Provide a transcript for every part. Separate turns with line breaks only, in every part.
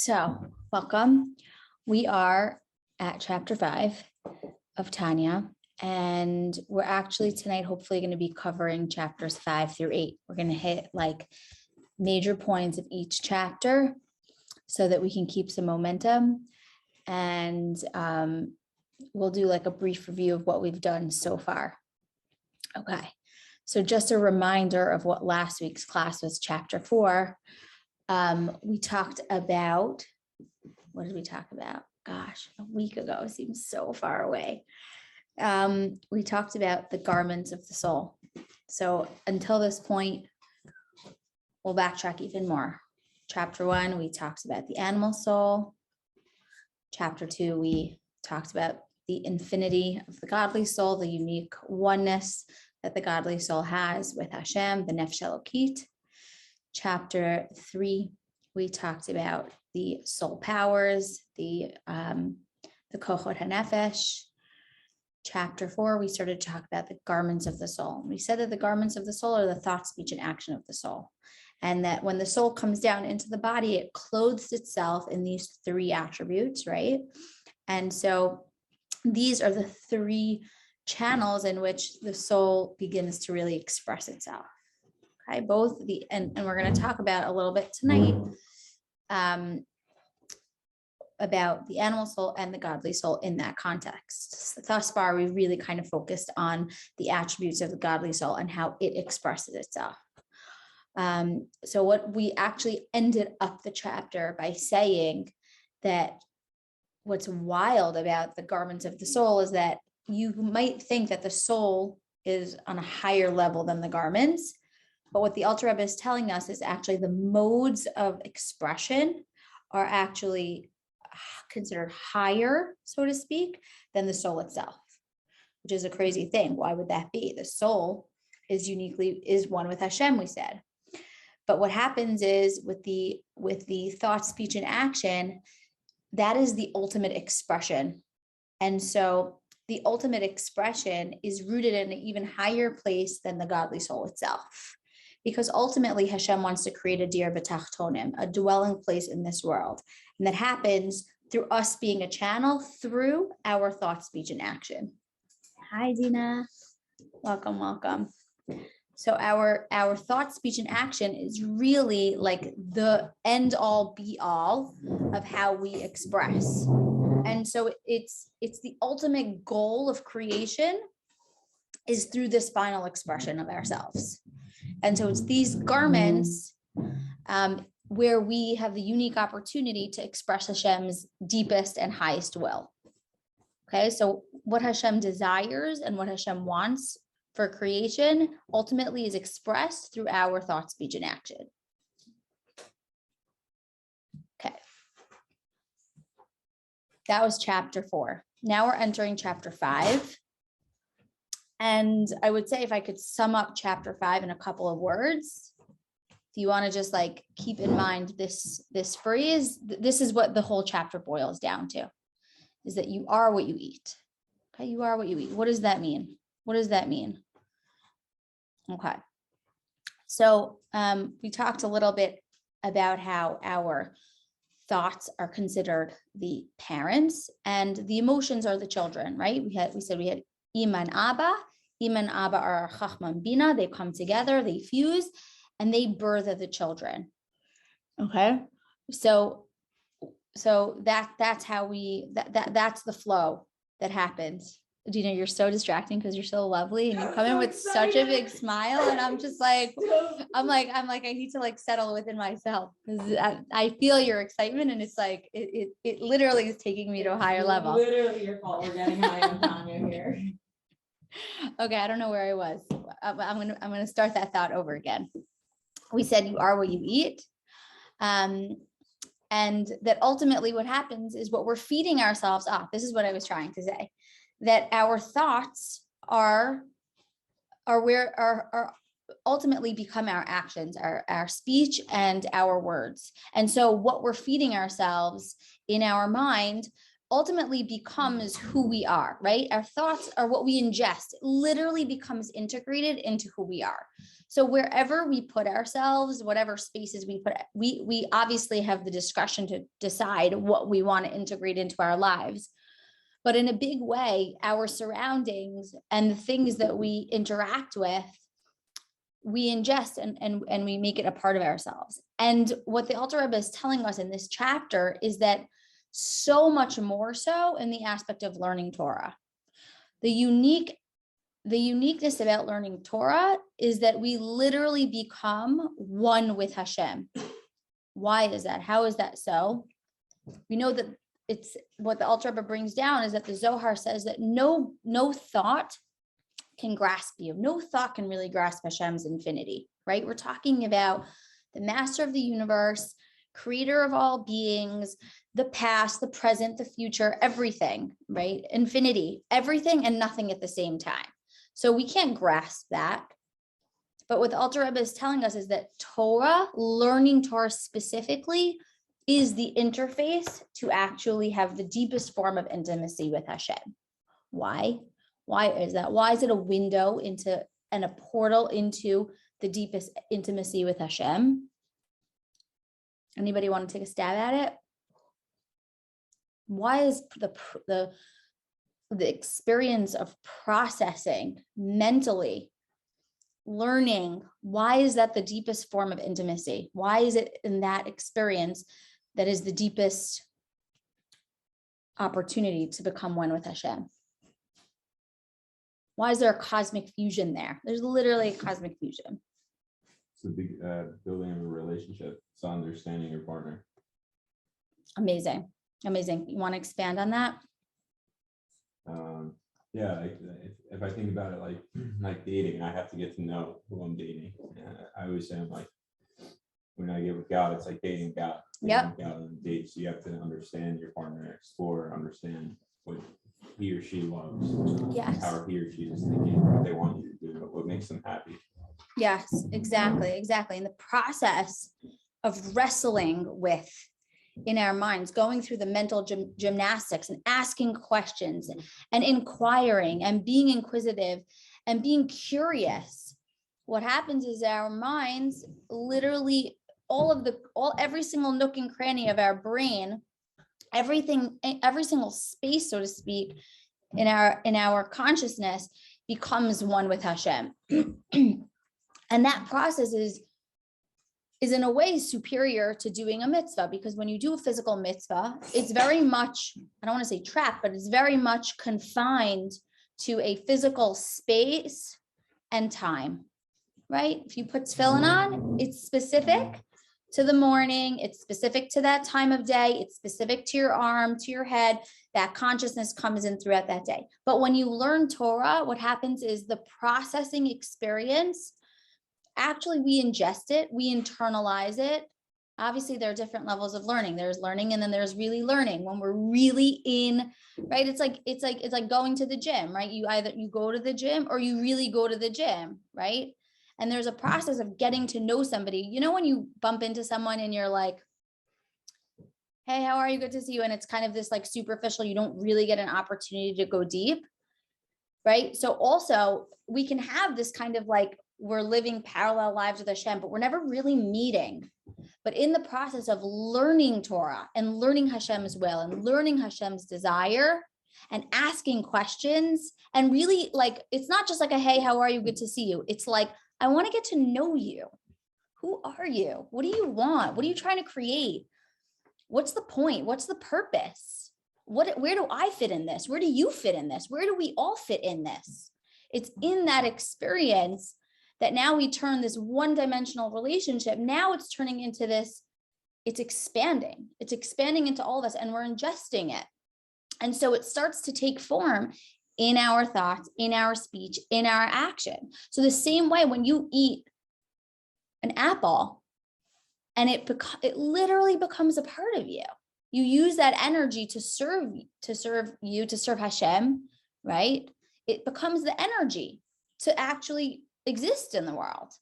So, welcome. We are at chapter 5 of Tanya, and we're actually tonight hopefully going to be covering chapters 5 through 8. We're going to hit like major points of each chapter so that we can keep some momentum, and we'll do like a brief review of what we've done so far. Okay, so just a reminder of what last week's class was, chapter 4. We talked about, what did we talk about? Gosh, a week ago, it seems so far away. We talked about the garments of the soul. So until this point, we'll backtrack even more. Chapter 1, we talked about the animal soul. Chapter 2, we talked about the infinity of the godly soul, the unique oneness that the godly soul has with Hashem, the Nefesh Elokit. Chapter 3, we talked about the soul powers, the Kochot HaNefesh. Chapter 4, we started to talk about the garments of the soul. We said that the garments of the soul are the thought, speech, and action of the soul. And that when the soul comes down into the body, it clothes itself in these 3 attributes, right? And so these are the 3 channels in which the soul begins to really express itself. Okay, both the, and we're going to talk about a little bit tonight about the animal soul and the godly soul in that context. So thus far, we really kind of focused on the attributes of the godly soul and how it expresses itself. So what we actually ended up the chapter by saying that what's wild about the garments of the soul is that you might think that the soul is on a higher level than the garments. But what the Alter Rebbe is telling us is actually the modes of expression are actually considered higher, so to speak, than the soul itself, which is a crazy thing. Why would that be? The soul is one with Hashem, we said. But what happens is with the thought, speech, and action, that is the ultimate expression. And so the ultimate expression is rooted in an even higher place than the godly soul itself. Because ultimately Hashem wants to create a dir b'tachtonim, a dwelling place in this world. And that happens through us being a channel through our thought, speech, and action. Hi, Dina. Welcome, welcome. So our thought, speech, and action is really like the end all be all of how we express. And so it's the ultimate goal of creation is through this final expression of ourselves. And so it's these garments where we have the unique opportunity to express Hashem's deepest and highest will. Okay, so what Hashem desires and what Hashem wants for creation ultimately is expressed through our thought, speech, and action. Okay. That was chapter 4. Now we're entering chapter 5. And I would say if I could sum up chapter 5 in a couple of words, if you want to just like keep in mind this phrase, this is what the whole chapter boils down to, is that you are what you eat. Okay, you are what you eat. What does that mean? What does that mean? Okay. So we talked a little bit about how our thoughts are considered the parents and the emotions are the children, right? We said we had Ima and Abba. Ima and Abba are Chachma and Bina. They come together, they fuse, and they birth the children. Okay, so that's how that's the flow that happens. Dina, you're so distracting because you're so lovely and you come in with such a big smile, and I'm just like, I'm like, I need to like settle within myself because I feel your excitement, and it's like it literally is taking me to a higher level.
Literally your fault. We're getting high on Tanya here.
Okay, I don't know where I was. I'm gonna start that thought over again. We said you are what you eat, and that ultimately what happens is what we're feeding ourselves up. This is what I was trying to say. That our thoughts are ultimately become our actions, our speech and our words. And so what we're feeding ourselves in our mind ultimately becomes who we are, right? Our thoughts are what we ingest. It literally becomes integrated into who we are. So wherever we put ourselves, whatever spaces we put, we obviously have the discretion to decide what we want to integrate into our lives. But in a big way, our surroundings and the things that we interact with, we ingest and we make it a part of ourselves. And what the Alter Rebbe is telling us in this chapter is that so much more so in the aspect of learning Torah. The uniqueness about learning Torah is that we literally become one with Hashem. Why is that? How is that so? We know that it's what the Alter Rebbe brings down is that the Zohar says that no thought can grasp you. No thought can really grasp Hashem's infinity, right? We're talking about the master of the universe, creator of all beings, the past, the present, the future, everything, right? Infinity, everything and nothing at the same time. So we can't grasp that. But what the Alter Rebbe is telling us is that Torah, learning Torah specifically, is the interface to actually have the deepest form of intimacy with Hashem. Why? Why is that? Why is it a window into and a portal into the deepest intimacy with Hashem? Anybody want to take a stab at it? Why is the experience of processing mentally, learning, why is that the deepest form of intimacy? Why is it in that experience that is the deepest opportunity to become one with Hashem? Why is there a cosmic fusion there? There's literally a cosmic fusion.
It's the big building of a relationship. It's understanding your partner.
Amazing. Amazing. You want to expand on that?
Yeah, if I think about it like dating, I have to get to know who I'm dating. I always say I'm like, when I get with God, it's like dating God.
Yep.
God and date. So you have to understand your partner, explore, understand what he or she loves.
Yes.
How he or she is thinking, what they want you to do, what makes them happy.
Yes, exactly. In the process of wrestling with in our minds, going through the mental gymnastics and asking questions and inquiring and being inquisitive and being curious, what happens is our minds literally every single nook and cranny of our brain, every single space, so to speak, in our consciousness becomes one with Hashem. And that process is in a way superior to doing a mitzvah, because when you do a physical mitzvah, it's very much, I don't want to say trapped, but it's very much confined to a physical space and time, right? If you put tefillin on, it's specific to the morning, it's specific to that time of day, it's specific to your arm, to your head, that consciousness comes in throughout that day. But when you learn Torah, what happens is the processing experience, actually we ingest it, we internalize it. Obviously, there are different levels of learning. There's learning, and then there's really learning when we're really in, right? It's like going to the gym, right? You go to the gym or you really go to the gym, right? And there's a process of getting to know somebody. You know, when you bump into someone and you're like, hey, how are you? Good to see you. And it's kind of this like superficial, you don't really get an opportunity to go deep, right? So also we can have this kind of like, we're living parallel lives with Hashem, but we're never really meeting. But in the process of learning Torah and learning Hashem's will and learning Hashem's desire and asking questions, and really like, it's not just like a, hey, how are you? Good to see you. It's like, I want to get to know you. Who are you? What do you want? What are you trying to create? What's the point? What's the purpose? Where do I fit in this? Where do you fit in this? Where do we all fit in this? It's in that experience that now we turn this one-dimensional relationship. Now it's turning into this, it's expanding. It's expanding into all of us, and we're ingesting it. And so it starts to take form in our thoughts, in our speech, in our action. So the same way when you eat an apple and it literally becomes a part of you. You use that energy to serve Hashem, right? It becomes the energy to actually exist in the world.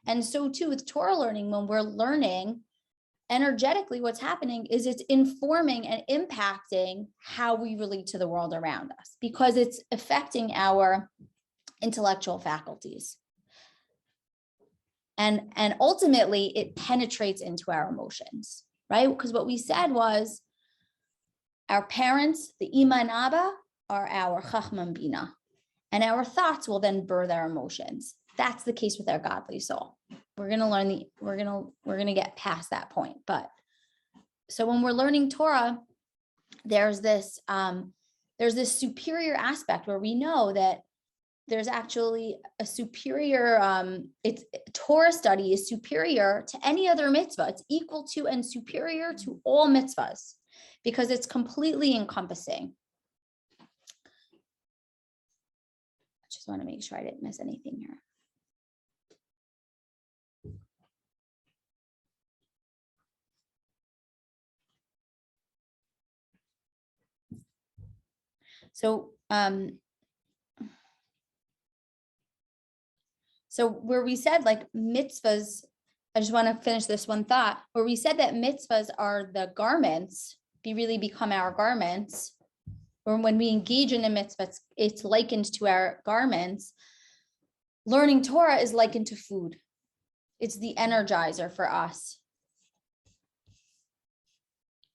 And so too with Torah learning, when we're learning energetically, what's happening is it's informing and impacting how we relate to the world around us, because it's affecting our intellectual faculties. And ultimately, it penetrates into our emotions, right? Because what we said was our parents, the Ima and Abba, are our Chachma and Bina, and our thoughts will then birth our emotions. That's the case with our godly soul. We're going to learn we're going to get past that point. But so when we're learning Torah, there's this superior aspect where we know that there's actually a superior, Torah study is superior to any other mitzvah. It's equal to and superior to all mitzvahs because it's completely encompassing. I just want to make sure I didn't miss anything here. So where we said like mitzvahs, I just want to finish this one thought, where we said that mitzvahs are the garments, really become our garments, or when we engage in a mitzvah, it's likened to our garments. Learning Torah is likened to food. It's the energizer for us.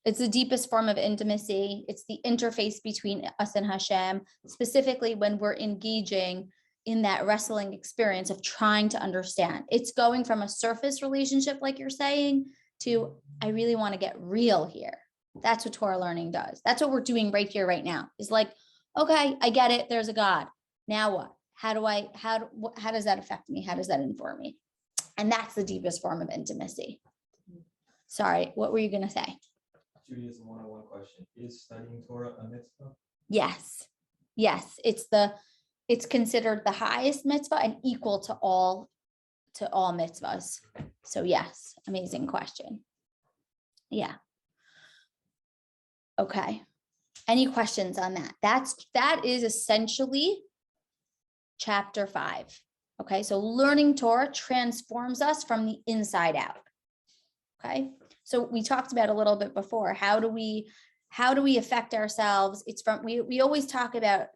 It's the deepest form of intimacy. It's the interface between us and Hashem, specifically when we're engaging in that wrestling experience of trying to understand. It's going from a surface relationship, like you're saying, to I really want to get real here. That's what Torah learning does. That's what we're doing right here, right now. It's like, okay, I get it. There's a God. Now what? How does that affect me? How does that inform me? And that's the deepest form of intimacy. Sorry, what were you going to say?
Judaism 101 question. Is studying Torah a mitzvah?
Yes. It's considered the highest mitzvah and equal to all mitzvahs. So yes, amazing question. Yeah. Okay. Any questions on that? That is essentially chapter 5. Okay. So learning Torah transforms us from the inside out. Okay. So we talked about a little bit before, how do we affect ourselves? It's from, we always talk about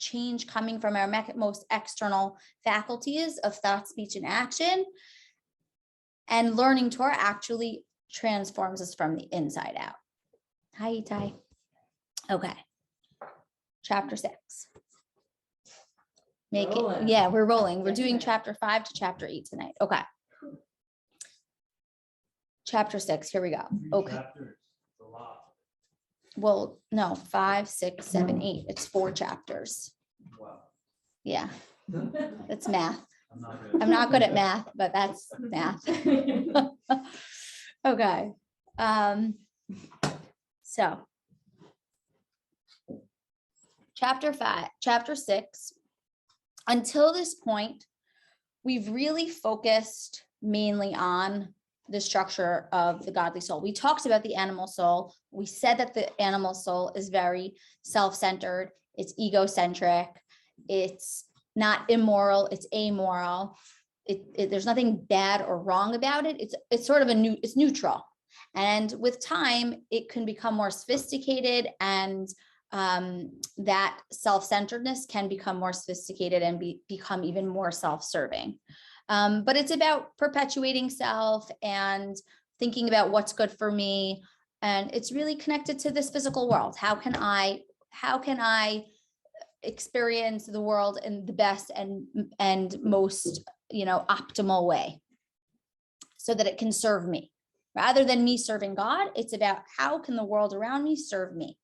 change coming from our most external faculties of thought, speech, and action. And learning Torah actually transforms us from the inside out. Hi, Itai. Okay. Chapter 6. We're rolling. We're doing chapter 5 to chapter 8 tonight. Okay. Chapter 6, here we go. Okay.
Chapters, a lot.
Well, no, 5, 6, 7, 8. It's 4 chapters.
Wow.
Yeah, that's math.
I'm
I'm not good at math, but that's math. Okay. So chapter 6, until this point, we've really focused mainly on the structure of the godly soul. We talked about the animal soul. We said that the animal soul is very self-centered. It's egocentric. It's not immoral. It's amoral. There's nothing bad or wrong about it. It's sort of it's neutral. And with time, it can become more sophisticated, and that self-centeredness can become more sophisticated and become even more self-serving. But it's about perpetuating self and thinking about what's good for me. And it's really connected to this physical world. How can I experience the world in the best and most, optimal way so that it can serve me? Rather than me serving God, it's about how can the world around me serve me?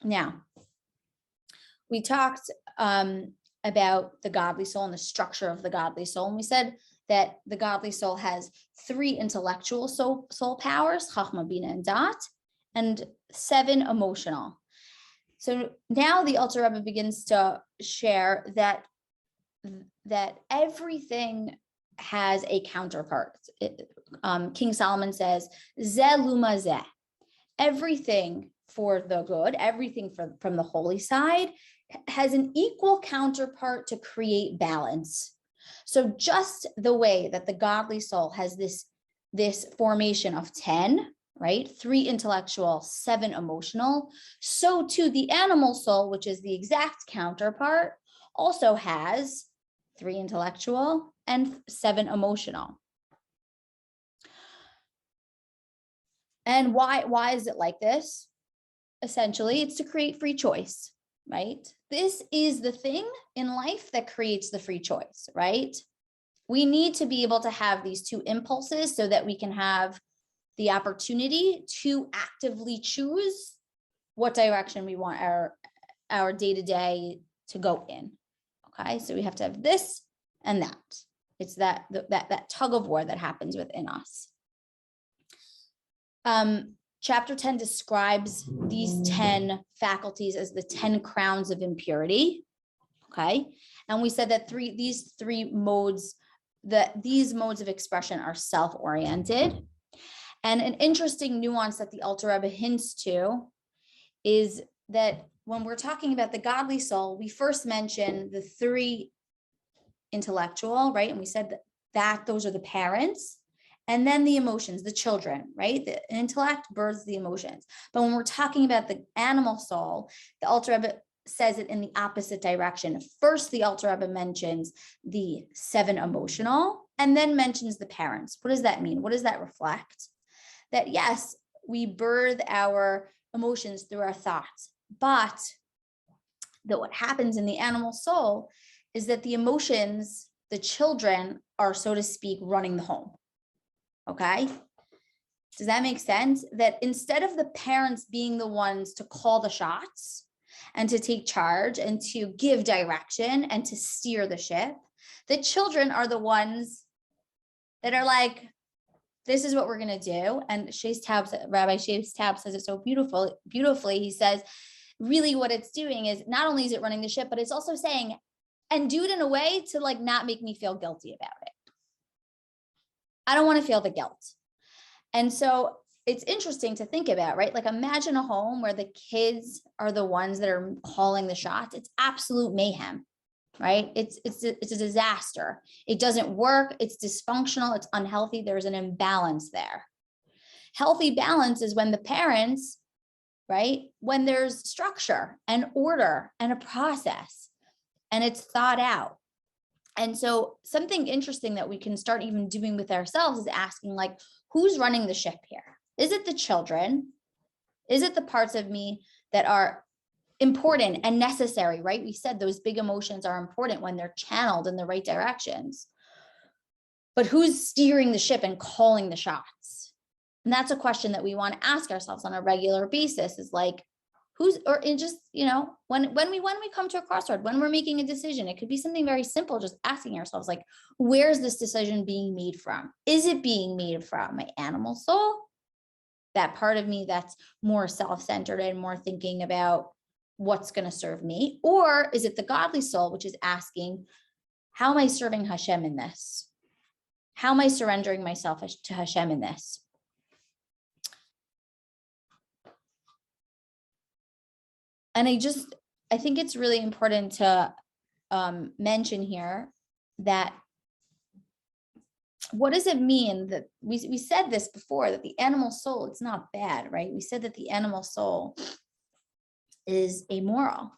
Now, we talked about the godly soul and the structure of the godly soul. And we said that the godly soul has 3 intellectual soul powers, Chachma, Bina, and Dat, and 7 emotional. So now the Alter Rebbe begins to share that everything has a counterpart. King Solomon says, Zeh luma zeh. Everything for the good, everything from the holy side has an equal counterpart to create balance. So just the way that the godly soul has this this formation of 10, right? 3 intellectual, 7 emotional. So too the animal soul, which is the exact counterpart, also has 3 intellectual and 7 emotional. And why is it like this? Essentially, it's to create free choice, right? This is the thing in life that creates the free choice, right? We need to be able to have these 2 impulses so that we can have the opportunity to actively choose what direction we want our day-to-day to go in. Okay, so we have to have this and that. It's that tug of war that happens within us. Chapter 10 describes these 10 faculties as the 10 crowns of impurity. Okay, and we said that these modes of expression are self-oriented. And an interesting nuance that the Alter Rebbe hints to is that when we're talking about the godly soul, we first mention the 3 intellectual, right? And we said that those are the parents, and then the emotions, the children, right? The intellect births the emotions. But when we're talking about the animal soul, the Alter Rebbe says it in the opposite direction. First, the Alter Rebbe mentions the 7 emotional, and then mentions the parents. What does that mean? What does that reflect? That yes, we birth our emotions through our thoughts, but that what happens in the animal soul is that the emotions, the children are, so to speak, running the home. Okay? Does that make sense? That instead of the parents being the ones to call the shots and to take charge and to give direction and to steer the ship, the children are the ones that are like, this is what we're going to do. And Rabbi Shais Tab says it so beautifully. He says, really what it's doing is not only is it running the ship, but it's also saying, and do it in a way to like not make me feel guilty about it. I don't want to feel the guilt. And so it's interesting to think about, right? Like imagine a home where the kids are the ones that are calling the shots. It's absolute mayhem, right? It's a disaster. It doesn't work. It's dysfunctional. It's unhealthy. There's an imbalance there. Healthy balance is when the parents, right? When there's structure and order and a process and it's thought out. And so something interesting that we can start even doing with ourselves is asking like, who's running the ship here? Is it the children? Is it the parts of me that are important and necessary, right? We said those big emotions are important when they're channeled in the right directions. But who's steering the ship and calling the shots? And that's a question that we want to ask ourselves on a regular basis is like, who's, or in just, when we come to a crossroad, when we're making a decision, it could be something very simple, just asking ourselves like, where's this decision being made from? Is it being made from my animal soul? That part of me that's more self-centered and more thinking about what's going to serve me? Or is it the godly soul, which is asking, how am I serving Hashem in this? How am I surrendering myself to Hashem in this? And I think it's really important to mention here that what does it mean that we said this before, that the animal soul, it's not bad, right? We said that the animal soul is amoral.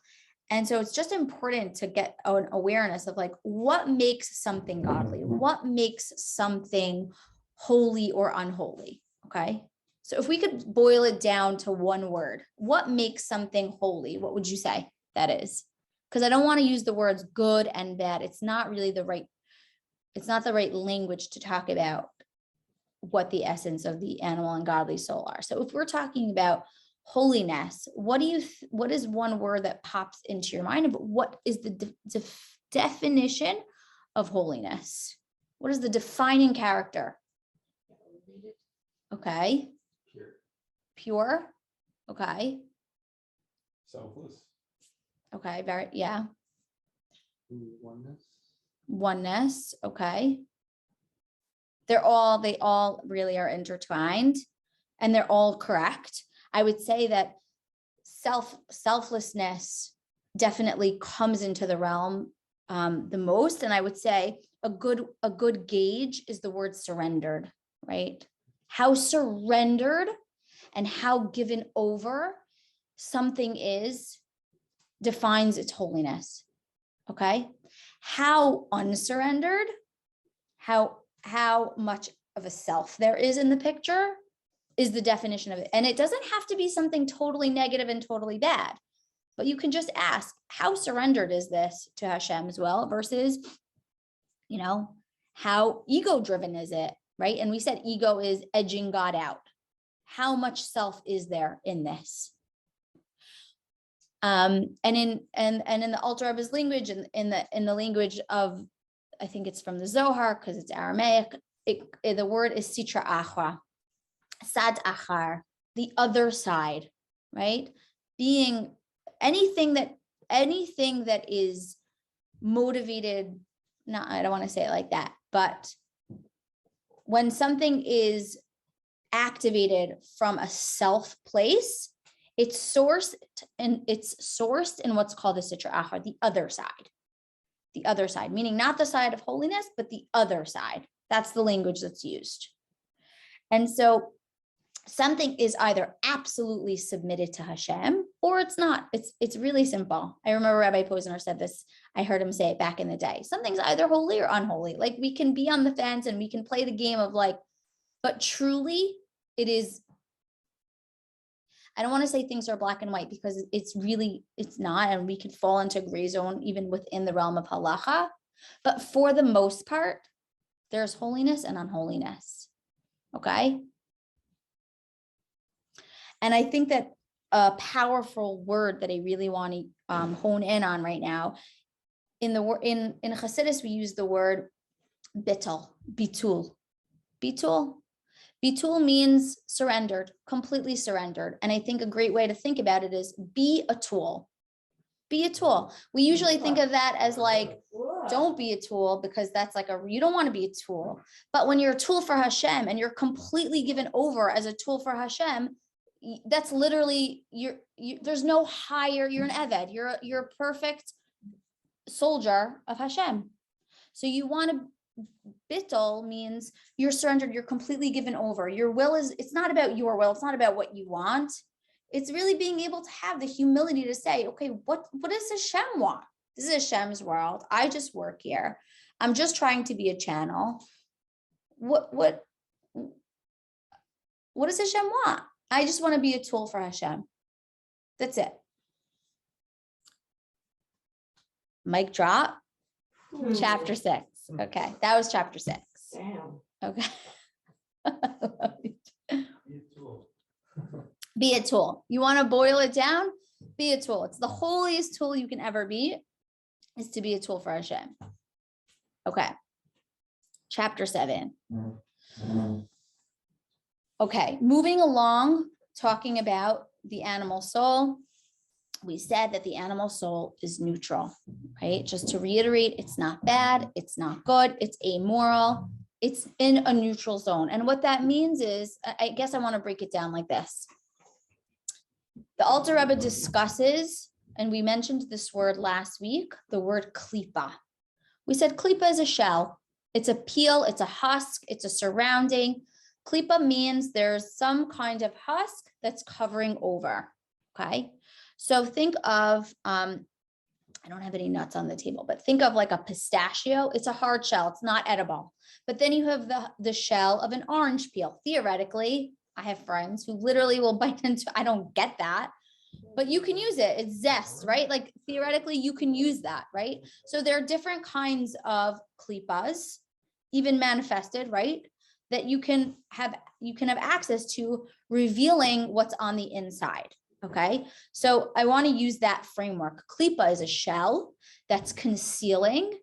And so it's just important to get an awareness of like, what makes something godly? What makes something holy or unholy? Okay. So if we could boil it down to one word, what makes something holy? What would you say that is? Because I don't want to use the words good and bad. It's not really the right language to talk about what the essence of the animal and godly soul are. So if we're talking about holiness, what is one word that pops into your mind? But what is the definition of holiness? What is the defining character? Okay. Pure. Okay.
Selfless.
Okay. Yeah.
Oneness.
Oneness. Okay. They all really are intertwined and they're all correct. I would say that selflessness definitely comes into the realm the most. And I would say a good gauge is the word surrendered. right? How surrendered and how given over something is defines its holiness. Okay. How unsurrendered, how much of a self there is in the picture is the definition of it. And it doesn't have to be something totally negative and totally bad, but you can just ask, how surrendered is this to Hashem as well versus, how ego driven is it, right? And we said ego is edging God out. How much self is there in this? And in the Alter Rebbe's language, and in the language of, I think it's from the Zohar because it's Aramaic, the word is sitra achra, sad achar, the other side, right? Being anything that is motivated, I don't want to say it like that, but when something is activated from a self place, it's sourced in what's called the sitra achar, the other side, meaning not the side of holiness, but the other side. That's the language that's used. And so something is either absolutely submitted to Hashem or it's not. It's really simple. I remember Rabbi Posner said this. I heard him say it back in the day. Something's either holy or unholy. Like we can be on the fence and we can play the game of like, but truly it is. I don't want to say things are black and white because it's not, and we could fall into gray zone even within the realm of halacha. But for the most part, there's holiness and unholiness. Okay. And I think that a powerful word that I really want to hone in on right now, in Chassidus, we use the word bitul. Bitul means surrendered, completely surrendered. And I think a great way to think about it is be a tool. Be a tool. We usually think of that as like, don't be a tool because that's like you don't want to be a tool. But when you're a tool for Hashem and you're completely given over as a tool for Hashem, that's literally there's no higher, you're an Eved, you're a perfect soldier of Hashem. So you want to, bittul means you're surrendered, you're completely given over. Your will it's not about your will, it's not about what you want. It's really being able to have the humility to say, okay, what does Hashem want? This is Hashem's world. I just work here. I'm just trying to be a channel. What does Hashem want? I just want to be a tool for Hashem. That's it. Mic drop. Chapter 6. Okay, that was chapter 6.
Damn.
Okay.
Be a tool.
Be a tool. You want to boil it down? Be a tool. It's the holiest tool you can ever be, is to be a tool for Hashem. Okay. Chapter 7. Okay, moving along, talking about the animal soul. We said that the animal soul is neutral, right? Just to reiterate, it's not bad, it's not good, it's amoral, it's in a neutral zone. And what that means is, I guess I want to break it down like this. The Alter Rebbe discusses, and we mentioned this word last week, the word klipa. We said klipa is a shell. It's a peel, it's a husk, it's a surrounding. Klipa means there's some kind of husk that's covering over, okay? So think of, I don't have any nuts on the table, but think of like a pistachio. It's a hard shell, it's not edible. But then you have the shell of an orange peel. Theoretically, I have friends who literally will bite into, I don't get that, but you can use it. It's zest, right? Like theoretically, you can use that, right? So there are different kinds of klipas, even manifested, right? That you can have access to, revealing what's on the inside. Okay, so I want to use that framework. Klipa is a shell that's concealing,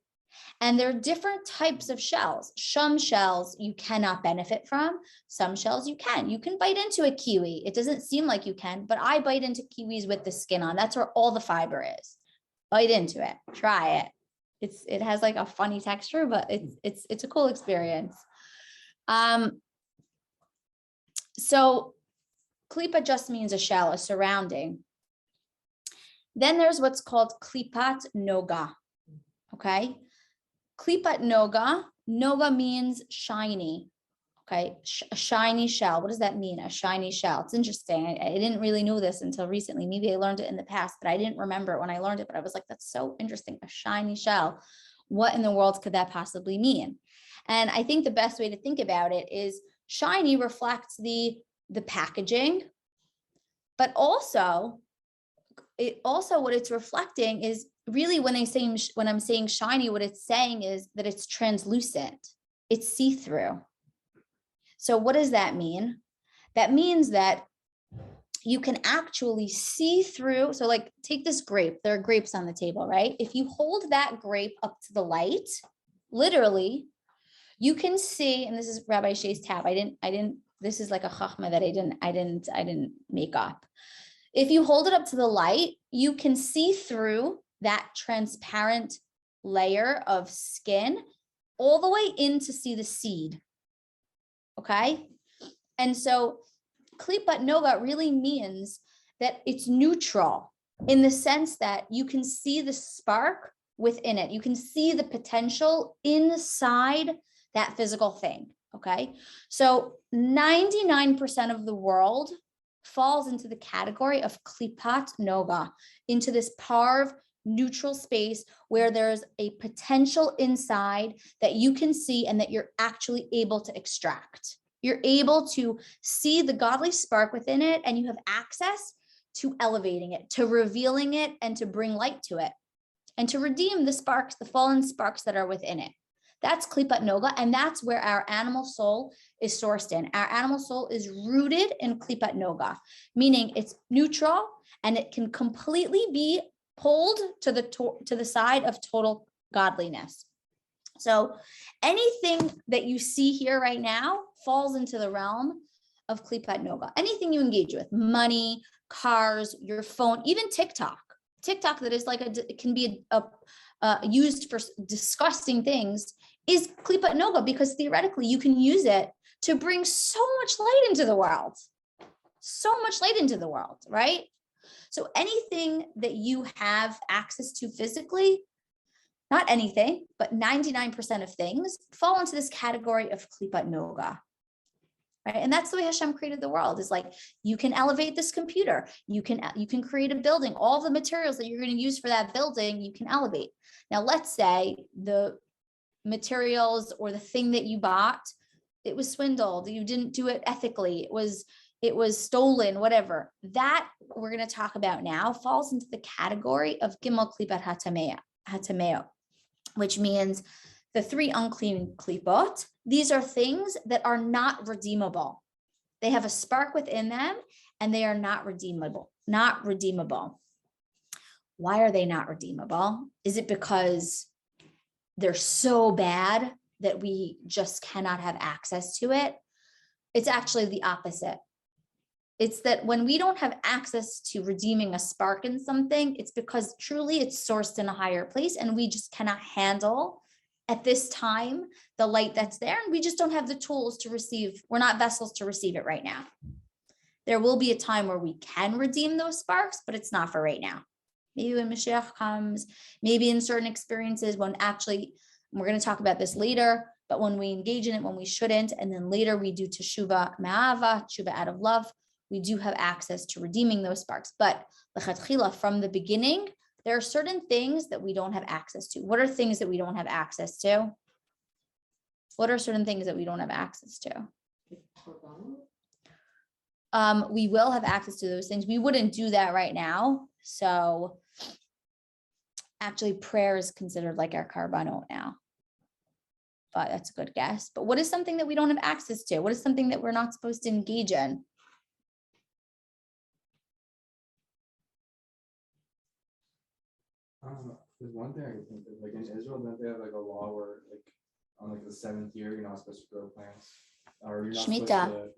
and there are different types of shells. Some shells you cannot benefit from, some shells you can. You can bite into a kiwi. It doesn't seem like you can, but I bite into kiwis with the skin on. That's where all the fiber is. Bite into it, try it. It has like a funny texture, but it's a cool experience. So klipa just means a shell, a surrounding. Then there's what's called klipat noga. Okay, klipat noga. Noga means shiny. Okay, a shiny shell. What does that mean? A shiny shell. It's interesting. I didn't really know this until recently. Maybe I learned it in the past, but I didn't remember it when I learned it. But I was like, that's so interesting. A shiny shell. What in the world could that possibly mean? And I think the best way to think about it is shiny reflects the packaging, but also what it's reflecting is really when I'm saying shiny, what it's saying is that it's translucent. It's see-through. So what does that mean? That means that you can actually see through. So like take this grape, there are grapes on the table, right? If you hold that grape up to the light, literally, you can see, and this is Rabbi Shay's tab. This is like a chachma that I didn't make up. If you hold it up to the light, you can see through that transparent layer of skin all the way in to see the seed. Okay. And so klipat noga really means that it's neutral in the sense that you can see the spark within it. You can see the potential inside that physical thing. Okay. So 99% of the world falls into the category of klipat noga, into this parv neutral space where there's a potential inside that you can see and that you're actually able to extract. You're able to see the godly spark within it, and you have access to elevating it, to revealing it, and to bring light to it, and to redeem the sparks, the fallen sparks that are within it. That's klipat noga, and that's where our animal soul is sourced in. Our animal soul is rooted in klipat noga, meaning it's neutral and it can completely be pulled to the side of total godliness. So anything that you see here right now falls into the realm of klipat noga. Anything you engage with, money, cars, your phone, even TikTok that is like it can be used for disgusting things, is klipat noga, because theoretically you can use it to bring so much light into the world, right? So anything that you have access to physically, not anything, but 99% of things fall into this category of klipat noga, right? And that's the way Hashem created the world, is like, you can elevate this computer, you can create a building, all the materials that you're going to use for that building, you can elevate. Now, let's say the materials or the thing that you bought, it was swindled, you didn't do it ethically, it was stolen, whatever. That we're going to talk about now falls into the category of gimel klipat hatameo, which means the 3 unclean klipot. These are things that are not redeemable. They have a spark within them and they are not redeemable. Why are they not redeemable? Is it because they're so bad that we just cannot have access to it? It's actually the opposite. It's that when we don't have access to redeeming a spark in something, it's because truly it's sourced in a higher place and we just cannot handle at this time the light that's there, and we just don't have the tools to receive. We're not vessels to receive it right now. There will be a time where we can redeem those sparks, but it's not for right now. Maybe when Mashiach comes, maybe in certain experiences when actually, we're going to talk about this later, but when we engage in it, when we shouldn't, and then later we do teshuva ma'ava, teshuva out of love, we do have access to redeeming those sparks. But l'chatchila, from the beginning, there are certain things that we don't have access to. What are things that we don't have access to? What are certain things that we don't have access to? We will have access to those things. We wouldn't do that right now. So actually prayer is considered like our karbanot now. But that's a good guess. But what is something that we don't have access to? What is something that we're not supposed to engage in?
There's one thing I can think of, like in Israel, don't they have like a law where like on like the 7th year, you're not supposed to grow plants, or you're not supposed
Shemitah.
to,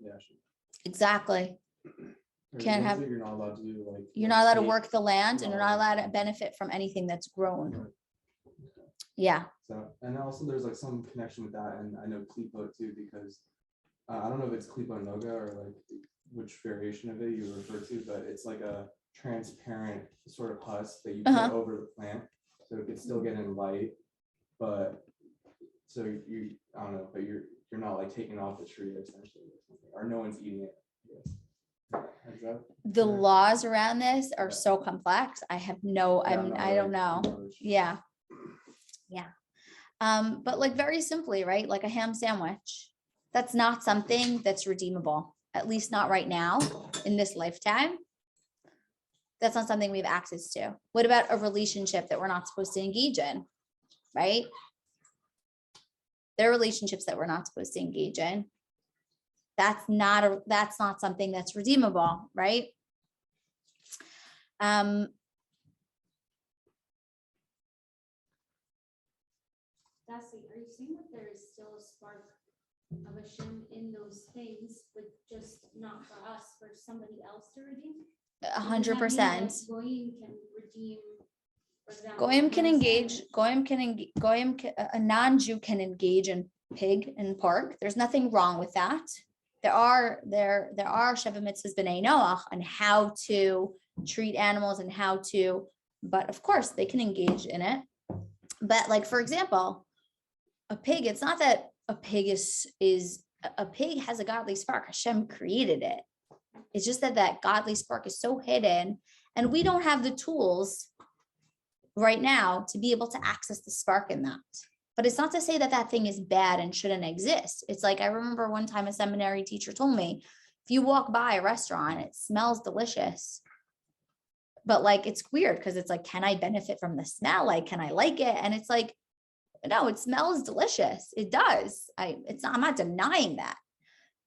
Exactly.
or
Can't have,
you're not allowed to do like.
you're not allowed to
take-
work the land, and you're not allowed to
Right.
benefit from anything that's grown.
Right.
Yeah.
So, and also there's like some connection with that, and I know klipo too, because I don't know if it's klipo noga or like which variation of it you refer to, but it's like a transparent sort of husk that you put over the plant, so it could still get in light, but so you, I don't know, but you're not like taking off the tree essentially, or something, or no one's eating it. Yes. Is that
The
correct?
laws around this are
Yeah.
so complex. I have no,
Yeah, I'm not
I don't
really
know.
knowledge.
Yeah. Yeah. But like very simply, right? Like a ham sandwich. That's not something that's redeemable, at least not right now in this lifetime. That's not something we have access to. What about a relationship that we're not supposed to engage in, right? There are relationships that we're not supposed to engage in. That's not something that's redeemable, right?
Dassi, are you saying that there is still a spark of Hashem in those things, but just not for us, for somebody else to redeem? So does that mean
100%.
that Goyim can redeem, for example,
Goyim can
ham
engage,
sandwich?
a non-Jew can engage in pig and pork. There's nothing wrong with that. There are Sheva mitzvahs b'nei Noach on how to treat animals and how to, but of course they can engage in it. But like, for example, a pig, it's not that a pig a pig has a godly spark. Hashem created it. It's just that godly spark is so hidden and we don't have the tools right now to be able to access the spark in that. But it's not to say that thing is bad and shouldn't exist. It's like, I remember one time a seminary teacher told me, if you walk by a restaurant, it smells delicious. But like, it's weird because it's like, can I benefit from the smell? Like, can I like it? And it's like, no, it smells delicious. It does. I'm not denying that.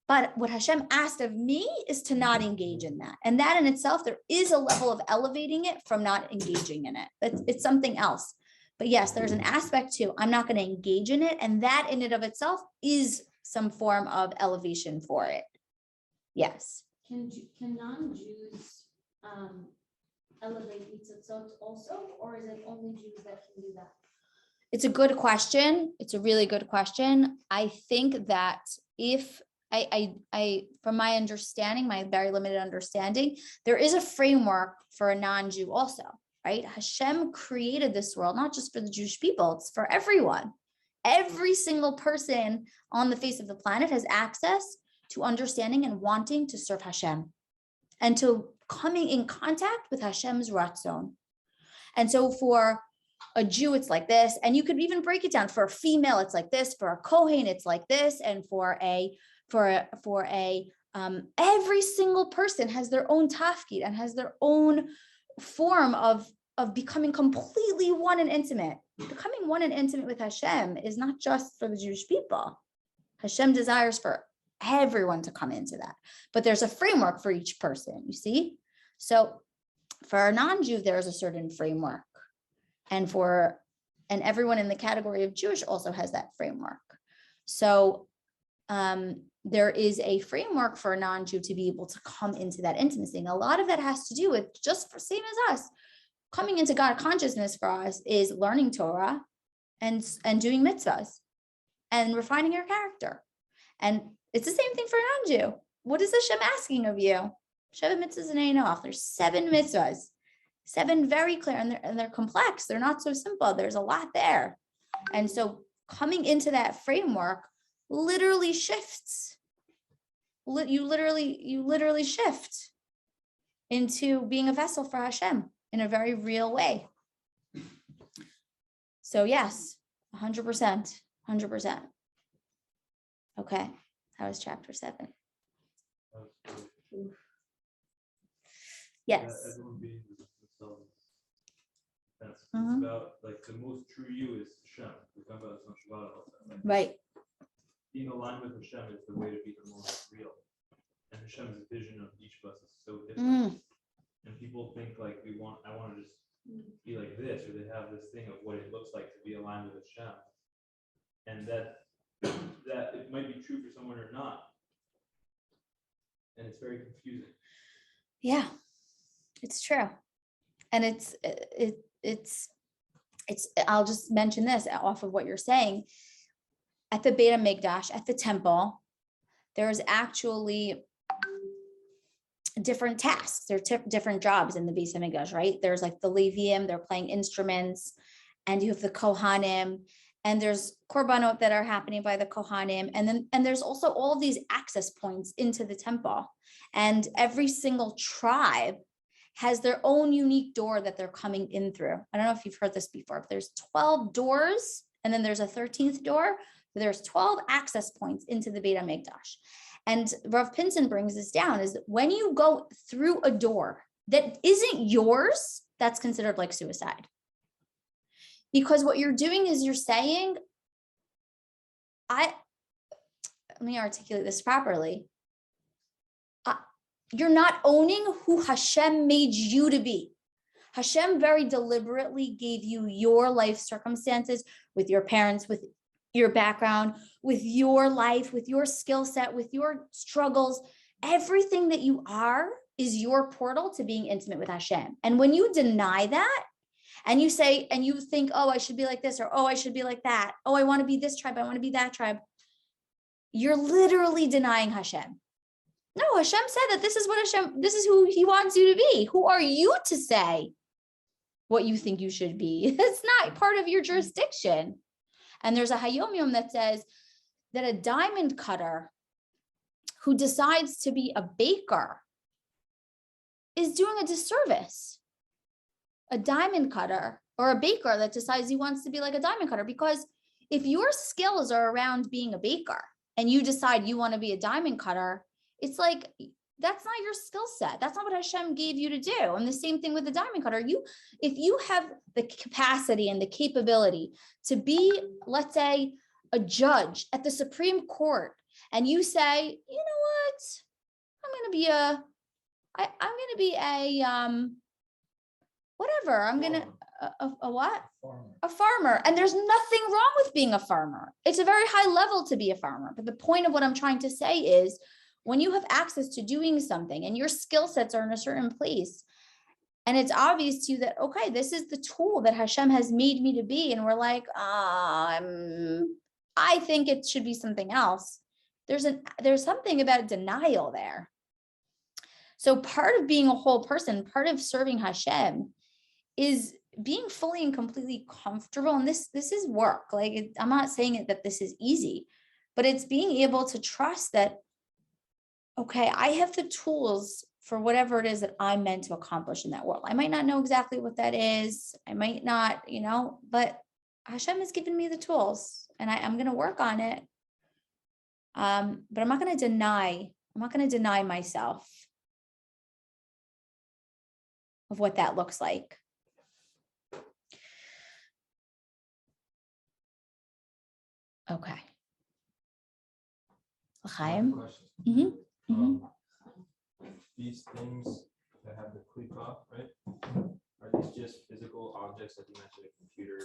But what Hashem asked of me is to not engage in that. And that in itself, there is a level of elevating it from not engaging in it. It's something else. But yes, there's an aspect to, I'm not going to engage in it. And that in and of itself is some form of elevation for it. Yes.
Can non-Jews elevate mitzotzot also, or is it only Jews that can do that?
It's a good question. It's a really good question. I think that if I, from my understanding, my very limited understanding, there is a framework for a non-Jew also, right? Hashem created this world, not just for the Jewish people, it's for everyone. Every single person on the face of the planet has access to understanding and wanting to serve Hashem and to coming in contact with Hashem's ratzon. And so for a Jew, it's like this, and you could even break it down. For a female, it's like this. For a Kohen, it's like this, and for every single person has their own tafkid and has their own form of becoming completely one and intimate. Becoming one and intimate with Hashem is not just for the Jewish people. Hashem desires for everyone to come into that, but there's a framework for each person. You see, so for a non-Jew, there is a certain framework. And everyone in the category of Jewish also has that framework. So there is a framework for a non-Jew to be able to come into that intimacy. And a lot of that has to do with just same as us. Coming into God consciousness for us is learning Torah and doing mitzvahs and refining your character. And it's the same thing for a non-Jew. What is Hashem asking of you? Sheva mitzvahs and Einoch. There's 7 mitzvahs. 7 very clear, and they're complex. They're not so simple. There's a lot there. And so coming into that framework literally shifts. You literally shift into being a vessel for Hashem in a very real way. So yes, 100%, 100%. Okay, that was chapter 7. Yes.
Everyone being themselves. That's
Mhm.
about like the most true you is Hashem. We talk about this on Shabbat all the time. Like,
Right.
being aligned with Hashem is the way to be the most real. And Hashem's vision of each of us is so different. And people think like I want to just be like this, or they have this thing of what it looks like to be aligned with Hashem. And that it might be true for someone or not. And it's very confusing.
Yeah, it's true. And it's I'll just mention this off of what you're saying. At the Beit HaMikdash, at the temple, there's actually different tasks. There are different jobs in the Beit HaMikdash, right? There's like the Leviim, they're playing instruments, and you have the Kohanim, and there's korbanot that are happening by the Kohanim. And there's also all of these access points into the temple. And every single tribe has their own unique door that they're coming in through. I don't know if you've heard this before, but there's 12 doors, and then there's a 13th door. There's 12 access points into the Beit HaMikdash. And Rav Pinson brings this down, is that when you go through a door that isn't yours, that's considered like suicide. Because what you're doing is you're saying, let me articulate this properly. You're not owning who Hashem made you to be. Hashem very deliberately gave you your life circumstances with your parents, with your background, with your life, with your skill set, with your struggles. Everything that you are is your portal to being intimate with Hashem. And when you deny that, and you say, and you think, oh, I should be like this, or oh, I should be like that. Oh, I want to be this tribe. I want to be that tribe. You're literally denying Hashem. No, Hashem said that this is who he wants you to be. Who are you to say what you think you should be? It's not part of your jurisdiction. And there's a Hayom Yom that says that a diamond cutter who decides to be a baker is doing a disservice. A diamond cutter or a baker that decides he wants to be like a diamond cutter, because if your skills are around being a baker and you decide you want to be a diamond cutter, it's like, that's not your skill set. That's not what Hashem gave you to do. And the same thing with the diamond cutter. If you have the capacity and the capability to be, let's say, a judge at the Supreme Court, and you say, you know what, I'm going to be a what? A farmer. And there's nothing wrong with being a farmer. It's a very high level to be a farmer. But the point of what I'm trying to say is, when you have access to doing something and your skill sets are in a certain place, and it's obvious to you that, okay, this is the tool that Hashem has made me to be, and we're like, I think it should be something else. There's something about denial there. So part of being a whole person, part of serving Hashem, is being fully and completely comfortable. And this is work. Like, I'm not saying that this is easy, but it's being able to trust that, okay, I have the tools for whatever it is that I'm meant to accomplish in that world. I might not know exactly what that is. I might not, but Hashem has given me the tools, and I'm going to work on it. But I'm not going to deny myself of what that looks like. Okay. Chaim? Mm-hmm. Mm-hmm.
These things that have the klipa, right? Are these just physical objects, like you mentioned, a computer,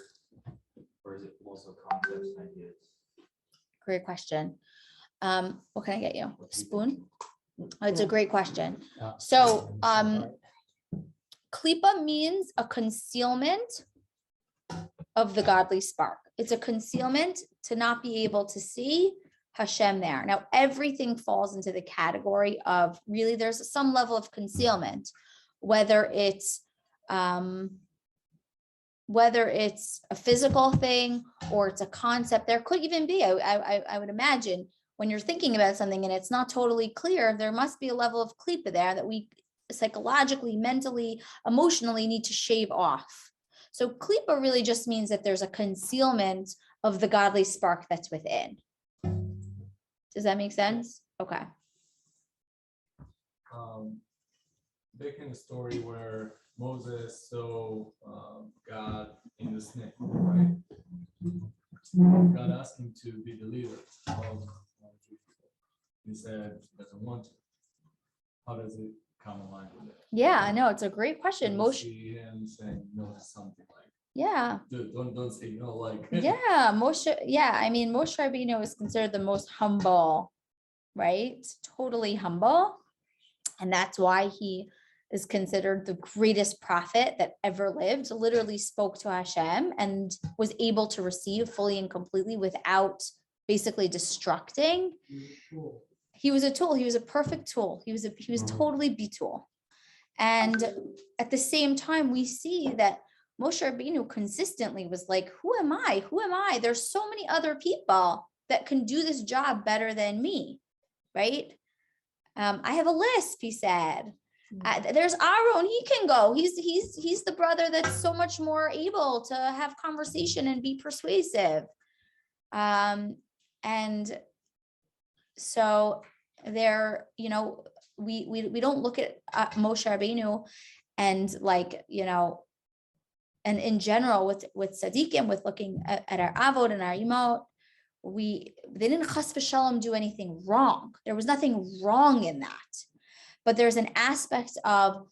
or is it also concepts and ideas?
Great question. What can I get you? Spoon? It's a great question. So, klipa means a concealment of the godly spark. It's a concealment to not be able to see Hashem there. Now, everything falls into the category of, really, there's some level of concealment, whether it's a physical thing or it's a concept. There could even be, I would imagine, when you're thinking about something and it's not totally clear, there must be a level of klipa there that we psychologically, mentally, emotionally need to shave off. So klipa really just means that there's a concealment of the godly spark that's within. Does that make sense? Okay.
Back in the story where Moses saw God in the snake, right? God asked him to be the leader of he said he doesn't want to. How does it come aligned with it?
Yeah, I know. It's a great question.
Moshe. See him saying no to something like,
yeah.
Dude, don't say no, like.
Yeah, Moshe. Yeah, I mean, Moshe Rabbeinu is considered the most humble, right? Totally humble. And that's why he is considered the greatest prophet that ever lived, literally spoke to Hashem and was able to receive fully and completely without basically destructing. He was a tool. He was a perfect tool. He was totally Betul. And at the same time, we see that Moshe Rabbeinu consistently was like, who am I? Who am I? There's so many other people that can do this job better than me, right? I have a lisp, he said. There's Aaron, he can go. He's the brother that's so much more able to have conversation and be persuasive. And so there, you know, we don't look at Moshe Rabbeinu and like, you know, and in general with tzaddikim, with looking at our avot and our imot, they didn't chas v'shalom do anything wrong. There was nothing wrong in that, but there's an aspect of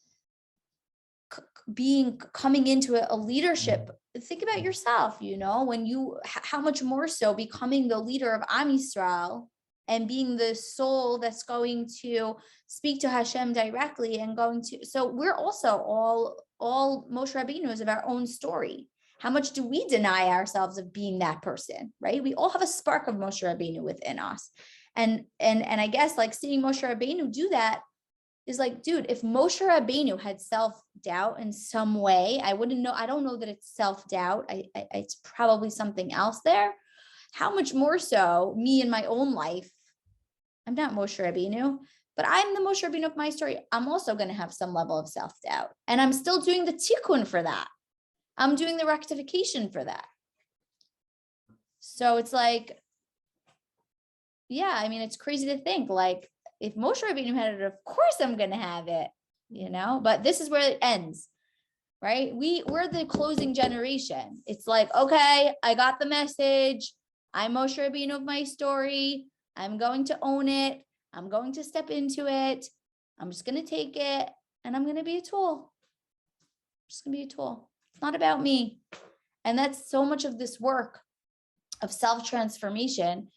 coming into a leadership. Think about yourself, you know, when how much more so becoming the leader of Am Yisrael and being the soul that's going to speak to Hashem directly and going to, so we're also all Moshe Rabbeinu is of our own story. How much do we deny ourselves of being that person, right? We all have a spark of Moshe Rabbeinu within us. And I guess like seeing Moshe Rabbeinu do that is like, dude, if Moshe Rabbeinu had self-doubt in some way, I wouldn't know. I don't know that it's self-doubt. It's probably something else there. How much more so me in my own life? I'm not Moshe Rabbeinu, but I'm the Moshe Rabbeinu of my story. I'm also going to have some level of self-doubt. And I'm still doing the tikkun for that. I'm doing the rectification for that. So it's like, yeah, I mean, it's crazy to think like, if Moshe Rabbeinu had it, of course I'm going to have it, you know, but this is where it ends, right? We're the closing generation. It's like, okay, I got the message. I'm Moshe Rabbeinu of my story. I'm going to own it. I'm going to step into it. I'm just going to take it and I'm going to be a tool. I'm just going to be a tool. It's not about me. And that's so much of this work of self-transformation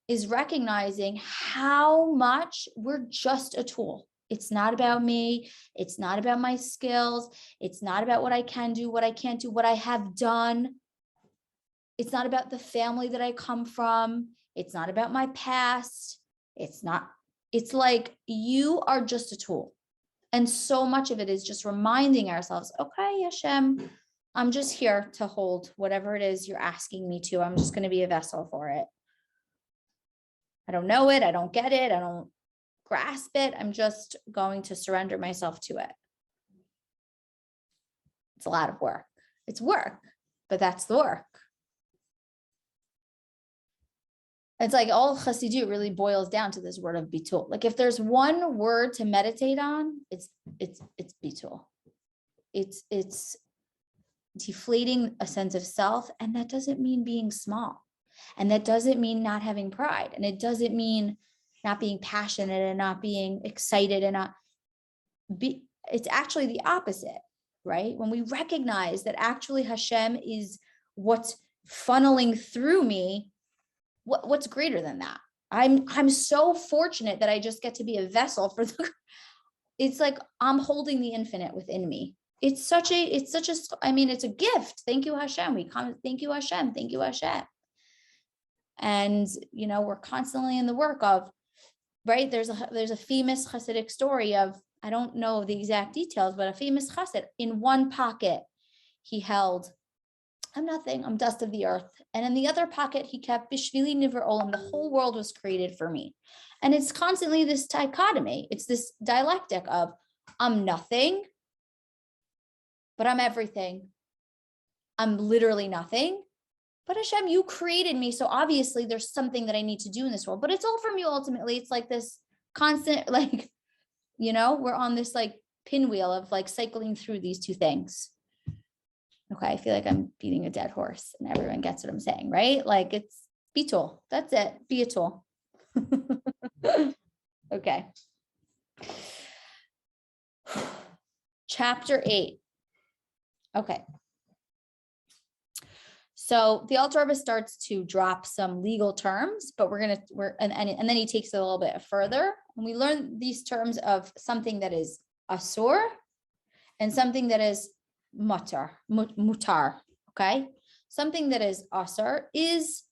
is recognizing how much we're just a tool. It's not about me. It's not about my skills. It's not about what I can do, what I can't do, what I have done. It's not about the family that I come from. It's not about my past. It's like you are just a tool. And so much of it is just reminding ourselves, okay, Hashem, I'm just here to hold whatever it is you're asking me to. I'm just going to be a vessel for it. I don't know it. I don't get it. I don't grasp it. I'm just going to surrender myself to it. It's a lot of work. It's work, but that's the work. It's like all Chassidut really boils down to this word of bitul. Like if there's one word to meditate on, it's bitul. It's deflating a sense of self, and that doesn't mean being small. And that doesn't mean not having pride. And it doesn't mean not being passionate and not being excited and it's actually the opposite, right? When we recognize that actually Hashem is what's funneling through me, what's greater than that? I'm so fortunate that I just get to be a vessel for it's like I'm holding the infinite within me. It's a gift. Thank you, Hashem. Thank you, Hashem. Thank you, Hashem. And, you know, we're constantly in the work of, right? There's a famous Hasidic story of, I don't know the exact details, but a famous Hasid in one pocket, he held, I'm nothing, I'm dust of the earth. And in the other pocket, he kept Bishvili Niver Olam, the whole world was created for me. And it's constantly this dichotomy. It's this dialectic of, I'm nothing, but I'm everything. I'm literally nothing. But Hashem, you created me. So obviously there's something that I need to do in this world, but it's all from you ultimately. It's like this constant, like, you know, we're on this like pinwheel of like cycling through these two things. Okay. I feel like I'm beating a dead horse and everyone gets what I'm saying, right? Like it's be tool. That's it. Be a tool. Okay. Chapter 8. Okay. So the Alter Rebbe starts to drop some legal terms, but and then he takes it a little bit further. And we learn these terms of something that is asur and something that is mutar. Okay, something that is asur is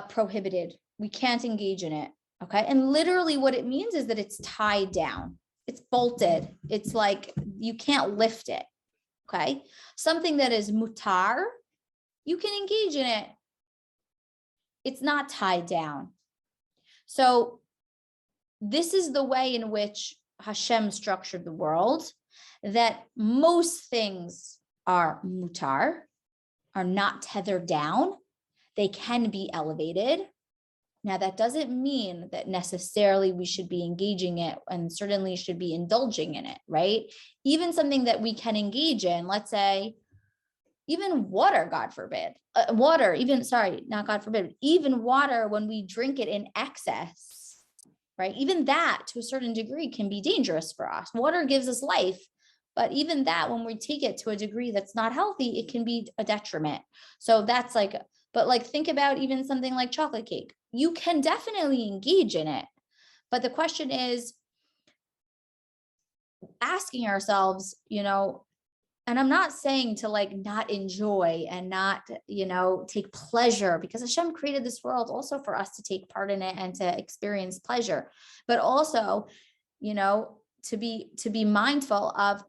prohibited. We can't engage in it. Okay, and literally what it means is that it's tied down. It's bolted. It's like you can't lift it. Okay. Something that is mutar, you can engage in it. It's not tied down. So this is the way in which Hashem structured the world, that most things are mutar, are not tethered down. They can be elevated. Now, that doesn't mean that necessarily we should be engaging it and certainly should be indulging in it, right? Even something that we can engage in, let's say, even water, God forbid, not God forbid, even water, when we drink it in excess, right? Even that to a certain degree can be dangerous for us. Water gives us life, but even that, when we take it to a degree that's not healthy, it can be a detriment. So that's like, but like, think about even something like chocolate cake. You can definitely engage in it. But the question is asking ourselves, and I'm not saying to like not enjoy and not, take pleasure, because Hashem created this world also for us to take part in it and to experience pleasure, but also, to be mindful of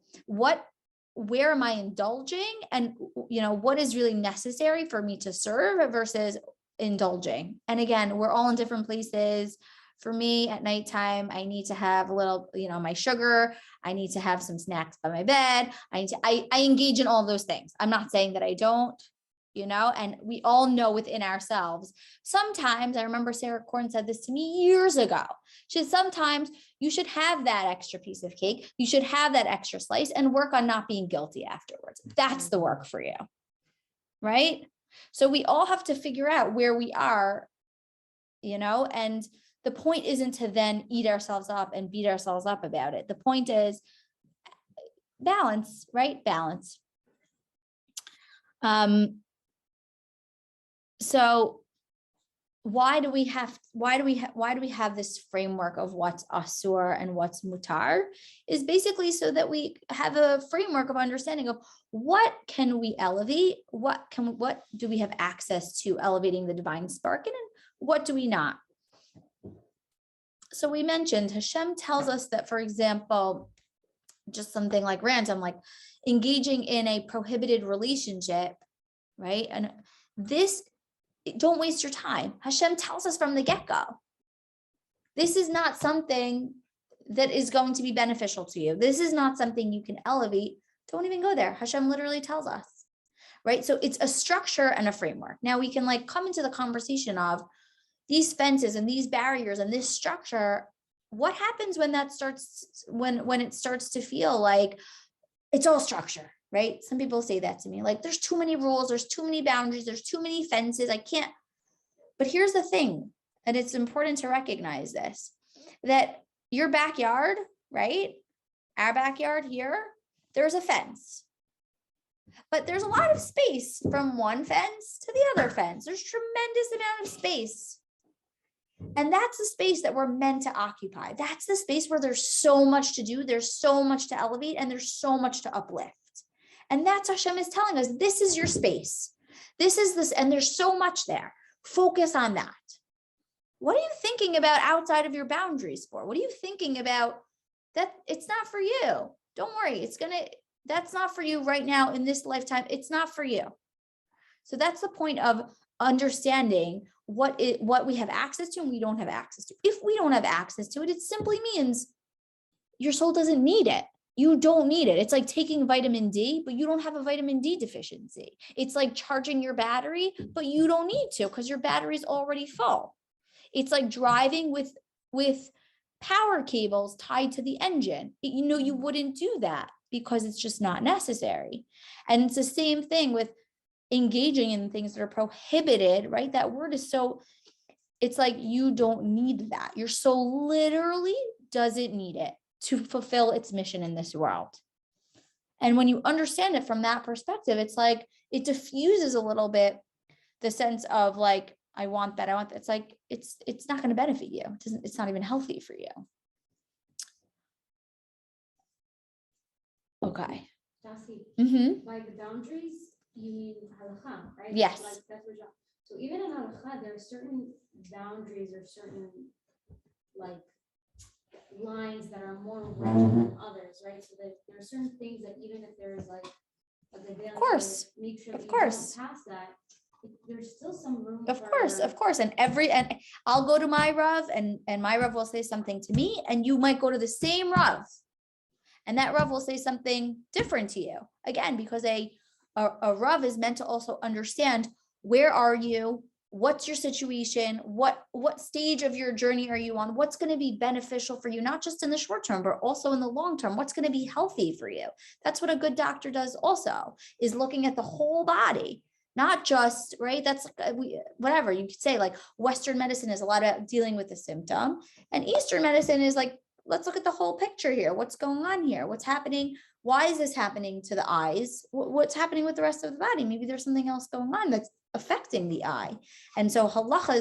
where am I indulging, and, what is really necessary for me to serve versus indulging. And again, we're all in different places. For me, at nighttime, I need to have a little, my sugar. I need to have some snacks by my bed. I engage in all those things. I'm not saying that I don't, and we all know within ourselves. Sometimes, I remember Sarah Korn said this to me years ago. She said, sometimes you should have that extra piece of cake. You should have that extra slice and work on not being guilty afterwards. That's the work for you, right? So we all have to figure out where we are, and the point isn't to then eat ourselves up and beat ourselves up about it. The point is balance, right? Balance. So why do we have this framework of what's asur and what's mutar? Is basically so that we have a framework of understanding of what can we elevate, what do we have access to elevating the divine spark in, and what do we not? So we mentioned Hashem tells us that, for example, just something like random, like engaging in a prohibited relationship, right? And this, don't waste your time. Hashem tells us from the get-go. This is not something that is going to be beneficial to you. This is not something you can elevate. Don't even go there. Hashem literally tells us, right? So it's a structure and a framework. Now we can like come into the conversation of these fences and these barriers and this structure. What happens when that starts, when it starts to feel like it's all structure, right? Some people say that to me, like there's too many rules, there's too many boundaries, there's too many fences, I can't. But here's the thing, and it's important to recognize this, that your backyard, right? Our backyard here, there's a fence. But there's a lot of space from one fence to the other fence. There's tremendous amount of space. And that's the space that we're meant to occupy. That's the space where there's so much to do. There's so much to elevate, and there's so much to uplift. And that's Hashem is telling us, this is your space. This is this, and there's so much there. Focus on that. What are you thinking about outside of your boundaries for? What are you thinking about that? It's not for you. Don't worry. That's not for you right now in this lifetime. It's not for you. So that's the point of understanding what we have access to and we don't have access to. If we don't have access to it, it simply means your soul doesn't need it. You don't need it. It's like taking vitamin D, but you don't have a vitamin D deficiency. It's like charging your battery, but you don't need to because your battery's already full. It's like driving with power cables tied to the engine. You wouldn't do that because it's just not necessary. And it's the same thing with engaging in things that are prohibited, right? That word is so, it's like you don't need that. Your soul literally doesn't need it to fulfill its mission in this world. And when you understand it from that perspective, it's like it diffuses a little bit the sense of like, I want that. It's like it's not going to benefit you. It's not even healthy for you. Okay.
Dassi, by the boundaries, you mean halakha, right?
Yes.
Like that's what so even in halakha, there are certain boundaries or certain like lines that are more rigid than others, right? So that there are certain things that even if there is like But then to
course,
make sure
of
that you
course.
don't pass that, there's still some room.
Of course. And I'll go to my Rav and my Rav will say something to me and you might go to the same Rav. And that Rav will say something different to you. Again, because a Rav is meant to also understand, where are you? What's your situation? What stage of your journey are you on? What's going to be beneficial for you, not just in the short term, but also in the long term? What's going to be healthy for you? That's what a good doctor does also, is looking at the whole body, not just, right? That's whatever you could say, like Western medicine is a lot of dealing with the symptom, and Eastern medicine is like, let's look at the whole picture here. What's going on here? What's happening? Why is this happening to the eyes? What's happening with the rest of the body? Maybe there's something else going on that's affecting the eye. And so halacha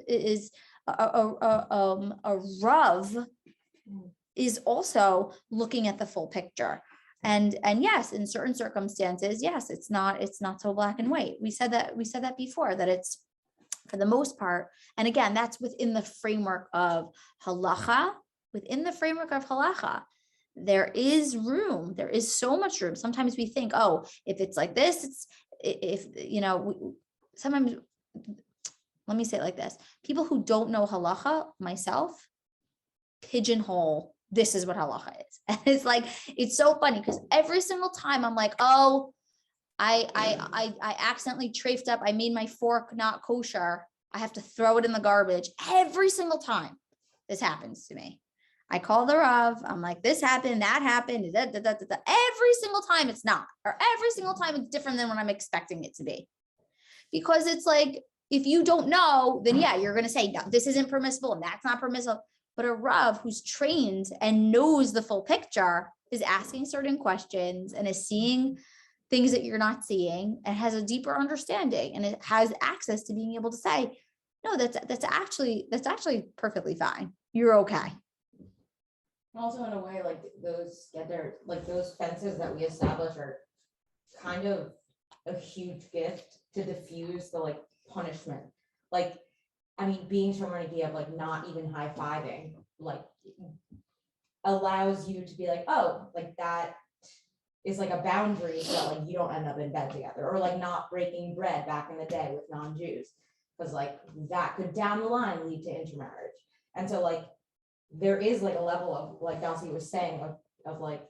is a Rav is also looking at the full picture. And yes, in certain circumstances, yes, it's not so black and white. We said that before, that it's, for the most part, and again, that's within the framework of halacha. Within the framework of halacha, there is room. There is so much room. Sometimes we think, oh, if it's like this, sometimes, let me say it like this. People who don't know halacha, myself, pigeonhole, this is what halacha is. And it's like, it's so funny because every single time I'm like, oh, I accidentally trafed up. I made my fork not kosher. I have to throw it in the garbage. Every single time this happens to me, I call the Rav. I'm like, this happened, that happened. Da, da, da, da, da. Every single time it's not, or every single time it's different than what I'm expecting it to be. Because it's like, if you don't know, then yeah, you're going to say, no, this isn't permissible and that's not permissible. But a Rav who's trained and knows the full picture is asking certain questions and is seeing things that you're not seeing and has a deeper understanding, and it has access to being able to say, no, that's actually perfectly fine. You're okay.
Also, in a way, like those fences that we establish are kind of a huge gift to diffuse the like punishment. Like, I mean, being from an idea of like not even high-fiving, like allows you to be like, oh, like that is like a boundary so that like you don't end up in bed together, or like not breaking bread back in the day with non-Jews, because like that could down the line lead to intermarriage. And so like there is like a level of, like Dassi was saying, of like,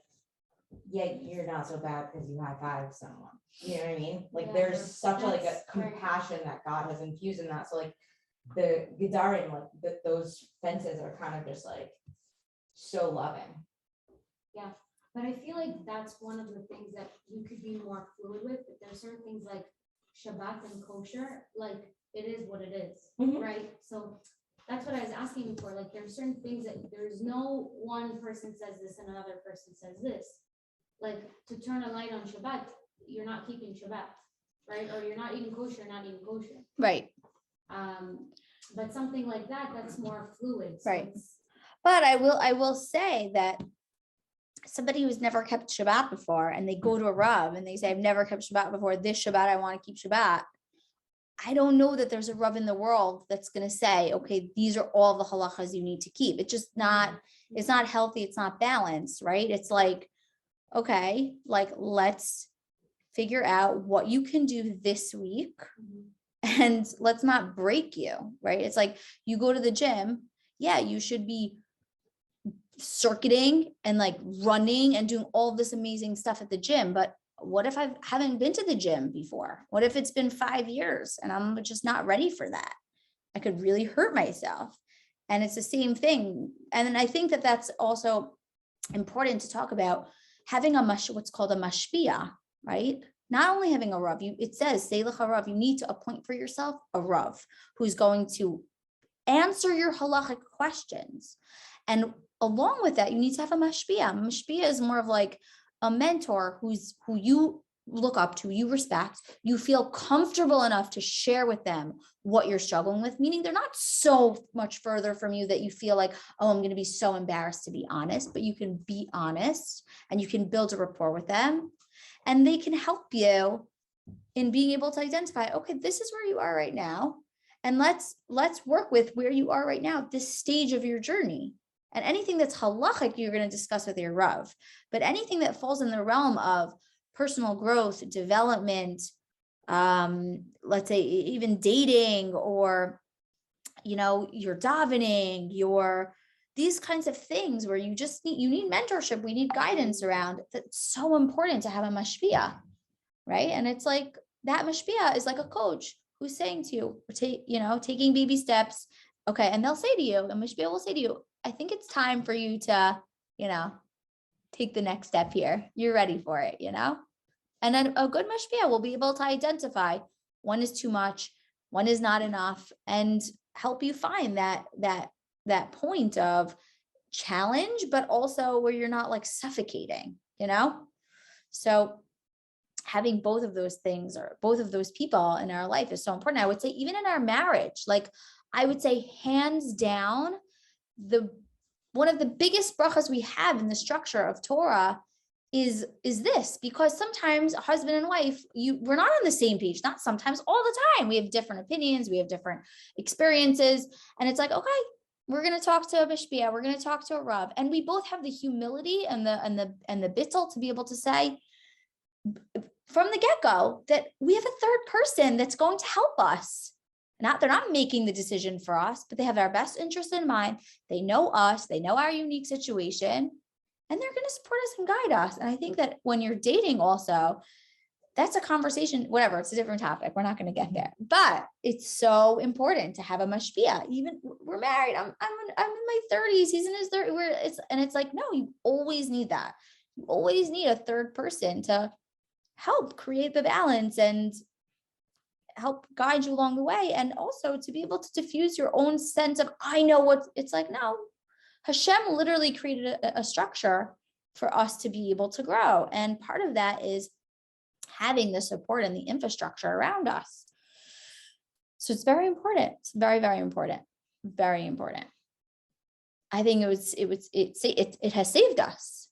yeah, you're not so bad because you high-five someone. You know what I mean? Like there's such a, like a compassion that God has infused in that. So like the Gedarim, like those fences are kind of just like so loving.
Yeah, but I feel like that's one of the things that you could be more fluid with. But there's certain things like Shabbat and kosher, like it is what it is, right? So that's what I was asking you for. Like there's certain things that there's no one person says this and another person says this. Like to turn a light on Shabbat, you're not keeping Shabbat, right? Or you're not eating kosher, not eating kosher.
Right.
But something like that, that's more fluid. So
Right. But I will say that somebody who's never kept Shabbat before, and they go to a Rav and they say, I've never kept Shabbat before, this Shabbat, I want to keep Shabbat. I don't know that there's a Rav in the world that's going to say, okay, these are all the halachas you need to keep. It's just not, it's not healthy. It's not balanced, right? It's like, okay, like let's figure out what you can do this week and let's not break you, right? It's like you go to the gym. Yeah, you should be circuiting and like running and doing all this amazing stuff at the gym. But what if I haven't been to the gym before? What if it's been 5 years and I'm just not ready for that? I could really hurt myself. And it's the same thing. And then I think that that's also important to talk about, having what's called a mashpia, right? Not only having a Rav, it says, Seilach Rav, you need to appoint for yourself a Rav who's going to answer your halachic questions. And along with that, you need to have a mashpia. Mashpia is more of like a mentor who you look up to, you respect, you feel comfortable enough to share with them what you're struggling with, meaning they're not so much further from you that you feel like, oh, I'm going to be so embarrassed to be honest, but you can be honest and you can build a rapport with them, and they can help you in being able to identify, okay, this is where you are right now, and let's work with where you are right now at this stage of your journey. And anything that's halachic, you're going to discuss with your Rav. But anything that falls in the realm of personal growth, development, let's say even dating, or, your davening, these kinds of things where you need mentorship, we need guidance around. That's so important to have a mashpia, right? And it's like that mashpia is like a coach who's saying to you, taking baby steps. Okay. And they'll say to you, and mashpia will say to you, I think it's time for you to, take the next step here. You're ready for it, And then a good mashpia will be able to identify one is too much, one is not enough, and help you find that point of challenge, but also where you're not like suffocating, So having both of those things, or both of those people in our life, is so important. I would say even in our marriage, like I would say hands down, one of the biggest brachas we have in the structure of Torah is this, because sometimes a husband and wife, we're not on the same page, not sometimes, all the time. We have different opinions, we have different experiences. And it's like, okay, we're going to talk to a mishpia, we're going to talk to a rav. And we both have the humility and the bittul to be able to say from the get-go that we have a third person that's going to help us. They're not making the decision for us, but they have our best interest in mind. They know us, they know our unique situation, and they're going to support us and guide us. And I think that when you're dating also, that's a conversation, whatever, it's a different topic. We're not going to get there, but it's so important to have a mashpia. Even we're married. I'm in my 30s. He's in his 30s. It's like, no, you always need that. You always need a third person to help create the balance and help guide you along the way. And also to be able to diffuse your own sense of, I know what it's like. No, Hashem literally created a structure for us to be able to grow. And part of that is having the support and the infrastructure around us. So it's very important. It's very, very important. Very important. I think it has saved us,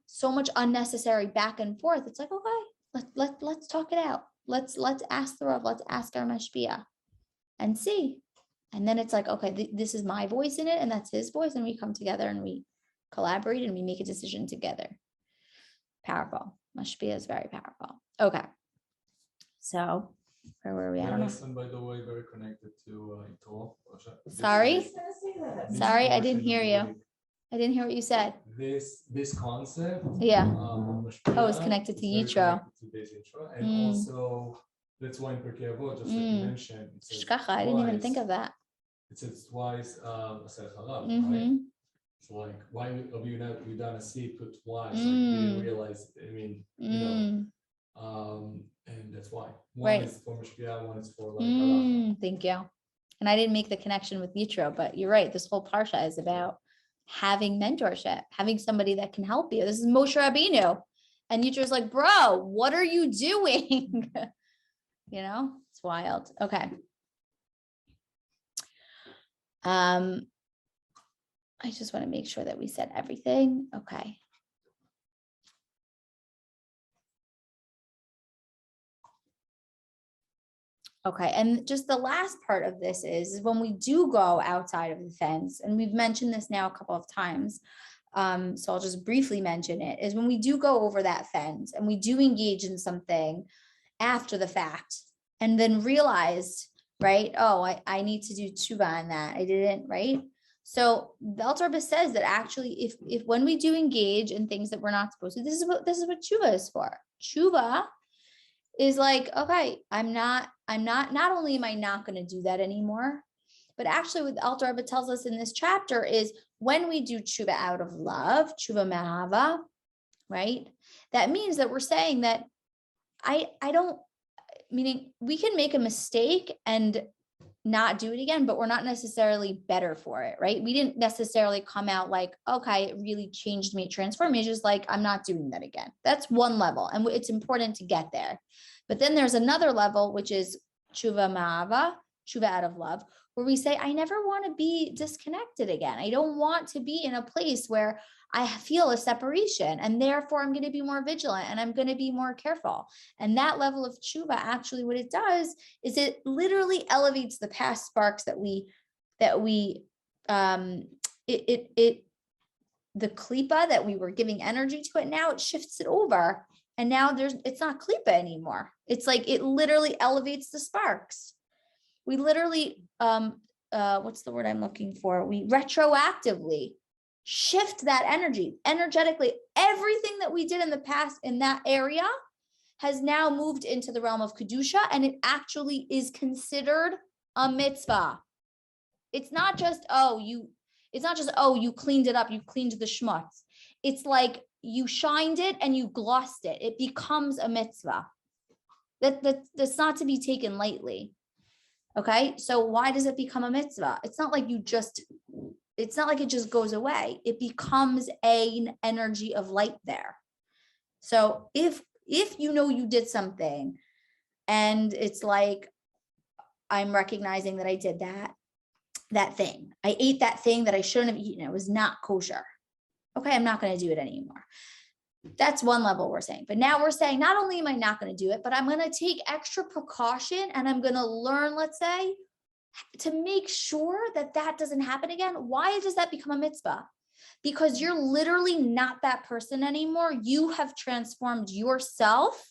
so much unnecessary back and forth. It's like, okay, let's talk it out. Let's ask the Rav, let's ask our mashpia and see. And then it's like, okay, this is my voice in it, and that's his voice. And we come together and we collaborate and we make a decision together. Powerful. Mashpia is very powerful. Okay. So where were we? I don't know.
Lesson, by the way, very connected to Ito.
Sorry? Sorry, I didn't hear you. I didn't hear what you said.
This concept.
Yeah.
It's
connected to
very
Yitro.
connected to this intro. And also, that's why in Pirkei Avot, just like you mentioned, it says
Shkacha, I didn't even think of that.
It says twice, Aseret Halav,
Mm-hmm.
right? So like, why have you done a seed put twice? Like, you didn't realize, and that's why. One is for Mishpia, one is for like Halacha.
Thank you. And I didn't make the connection with Yitro, but you're right. This whole parsha is about having mentorship, having somebody that can help you. This is Moshe Rabbeinu. And Yitro's like, bro, what are you doing? It's wild. Okay. I just want to make sure that we said everything. Okay. Okay, and just the last part of this is when we do go outside of the fence, and we've mentioned this now a couple of times, so I'll just briefly mention it, is when we do go over that fence and we do engage in something after the fact and then realize, right, oh, I need to do tshuva on that. I didn't, right? So the Alter Rebbe says that actually if when we do engage in things that we're not supposed to, this is what tshuva is for. Tshuva is like, okay, not only am I not going to do that anymore, but actually what Alter Rebbe tells us in this chapter is when we do tshuva out of love, tshuva me'ahava, right? That means that we're saying that I don't, meaning we can make a mistake and not do it again, but we're not necessarily better for it, right? We didn't necessarily come out like, okay, it really changed me, transformed me. It's just like, I'm not doing that again. That's one level. And it's important to get there. But then there's another level, which is tshuva ma'ava, tshuva out of love, where we say, I never want to be disconnected again. I don't want to be in a place where I feel a separation, and therefore I'm going to be more vigilant and I'm going to be more careful. And that level of tshuva, actually what it does is it literally elevates the past sparks that we the klipa that we were giving energy to it, now it shifts it over. And now it's not klipa anymore. It's like, it literally elevates the sparks. We literally, what's the word I'm looking for? We retroactively shift that energy energetically. Everything that we did in the past in that area has now moved into the realm of kedusha, and it actually is considered a mitzvah. It's not just, you cleaned it up, you cleaned the schmutz. It's like you shined it and you glossed it. It becomes a mitzvah. That's not to be taken lightly. Okay, so why does it become a mitzvah? It's not like it just goes away. It becomes an energy of light there. So if you know you did something and it's like, I'm recognizing that I did that thing. I ate that thing that I shouldn't have eaten. It was not kosher. Okay, I'm not going to do it anymore. That's one level we're saying. But now we're saying, not only am I not going to do it, but I'm going to take extra precaution and I'm going to learn, let's say, to make sure that doesn't happen again. Why does that become a mitzvah? Because you're literally not that person anymore. You have transformed yourself.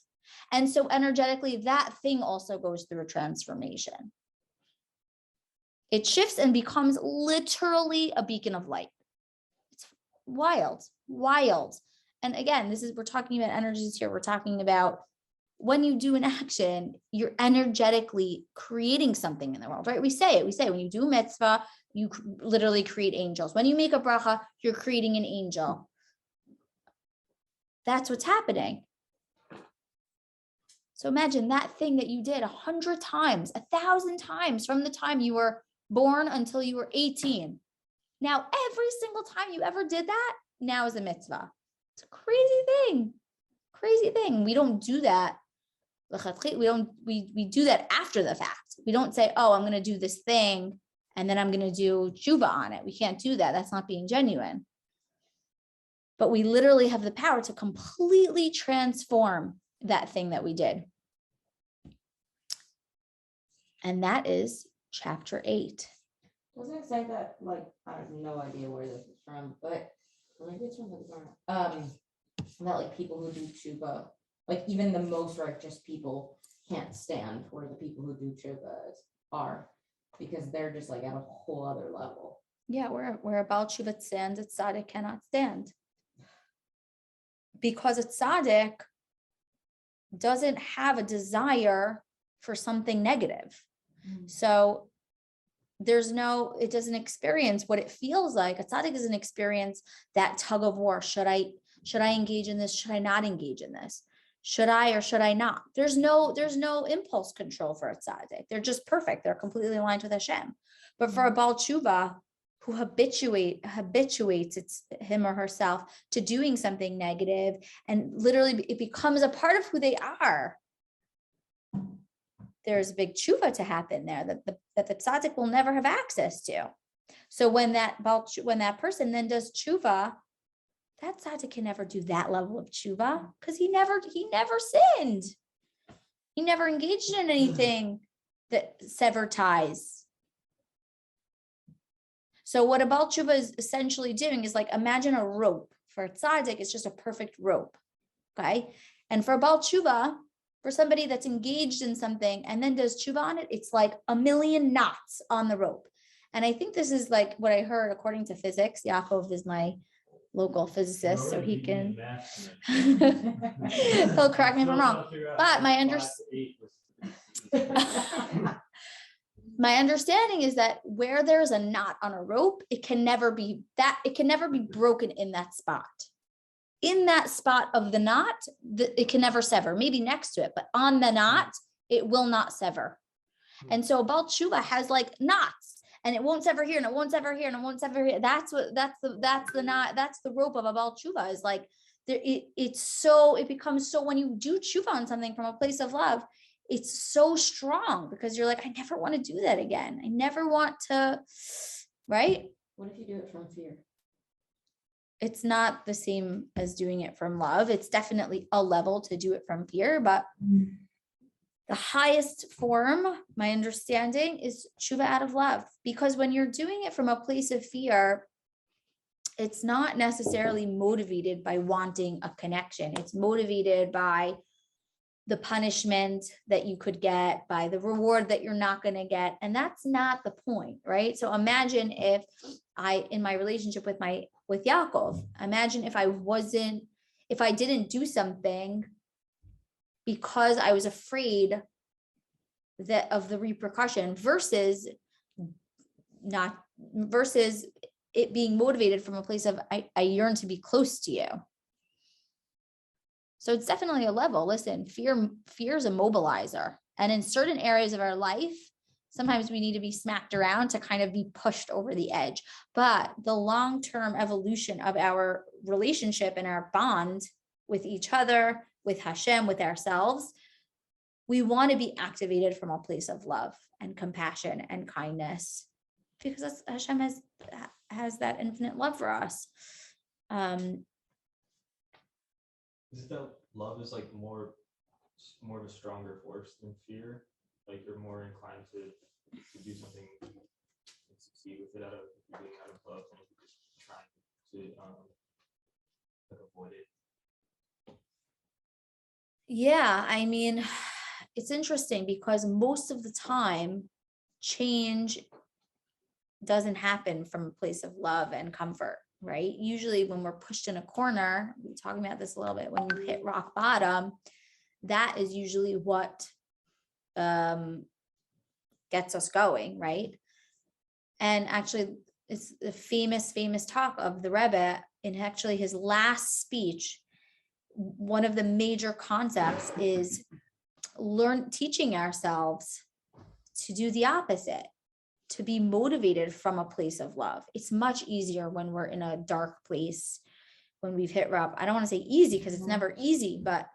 And so energetically, that thing also goes through a transformation. It shifts and becomes literally a beacon of light. It's wild. And again, we're talking about energies here. We're talking about when you do an action, you're energetically creating something in the world, right? We say when you do a mitzvah, you literally create angels. When you make a bracha, you're creating an angel. That's what's happening. So imagine that thing that you did 100 times, 1,000 times from the time you were born until you were 18. Now, every single time you ever did that, now is a mitzvah. It's a crazy thing. We don't do that. We do that after the fact. We don't say, I'm going to do this thing and then I'm going to do tshuva on it. We can't do that. That's not being genuine. But we literally have the power to completely transform that thing that we did. And that is chapter 8.
Doesn't it say that, like, I have no idea where this is from, but maybe it's from the that like people who do tshuva, like even the most righteous people can't stand where the people who do tshuva are, because they're just like at a whole other level.
Yeah, where a Baal Tshuva stands, a tzaddik cannot stand. Because a tzaddik doesn't have a desire for something negative. So it doesn't experience what it feels like. A tzaddik doesn't experience that tug of war. Should I engage in this? Should I not engage in this? Should I or should I not? There's no impulse control for a tzaddik. They're just perfect. They're completely aligned with Hashem. But for a Baal Tshuva who habituates him or herself to doing something negative, and literally it becomes a part of who they are, there's a big tshuva to happen there that the tzaddik will never have access to. So when that person then does tshuva, that tzaddik can never do that level of tshuva because he never sinned. He never engaged in anything that severed ties. So what a Baal Tshuva is essentially doing is, like, imagine a rope. For a tzaddik, it's just a perfect rope, okay? And for a Baal Tshuva, for somebody that's engaged in something and then does tshuva on it, it's like a million knots on the rope. And I think this is like what I heard according to physics. Yaakov is my local physicist, so he can, he'll correct me if I'm wrong. But my understanding is that where there's a knot on a rope, it can never be broken in that spot. In that spot of the knot, it can never sever. Maybe next to it, but on the knot, it will not sever. And so Baal Tshuva has like knots, and it won't sever here, and it won't sever here, and it won't sever here. That's the knot. That's the rope of a Baal Tshuva. Is like it becomes so, when you do tshuva on something from a place of love, it's so strong because you're like, I never want to do that again. I never want to, right?
What if you do it from fear?
It's not the same as doing it from love. It's definitely a level to do it from fear, but the highest form, my understanding, is tshuva out of love. Because when you're doing it from a place of fear, it's not necessarily motivated by wanting a connection. It's motivated by the punishment that you could get, by the reward that you're not going to get. And that's not the point, right? So imagine if in my relationship with Yaakov, imagine if I didn't do something because I was afraid of the repercussion versus it being motivated from a place of, I yearn to be close to you. So it's definitely a level. Listen, fear is a mobilizer. And in certain areas of our life, sometimes we need to be smacked around to kind of be pushed over the edge. But the long-term evolution of our relationship and our bond with each other, with Hashem, with ourselves, we want to be activated from a place of love and compassion and kindness, because Hashem has that infinite love for us.
Is it that love is like more of a stronger force than fear? Like you're more inclined to do something and succeed with it out of love, and if you're just trying to like avoid it.
Yeah, I mean, it's interesting because most of the time, change doesn't happen from a place of love and comfort, right? Usually when we're pushed in a corner, we were talking about this a little bit, when you hit rock bottom, that is usually what gets us going, right? And actually, it's the famous talk of the Rebbe in actually his last speech. One of the major concepts is teaching ourselves to do the opposite, to be motivated from a place of love. It's much easier when we're in a dark place, when we've hit rock. I don't want to say easy because it's never easy, but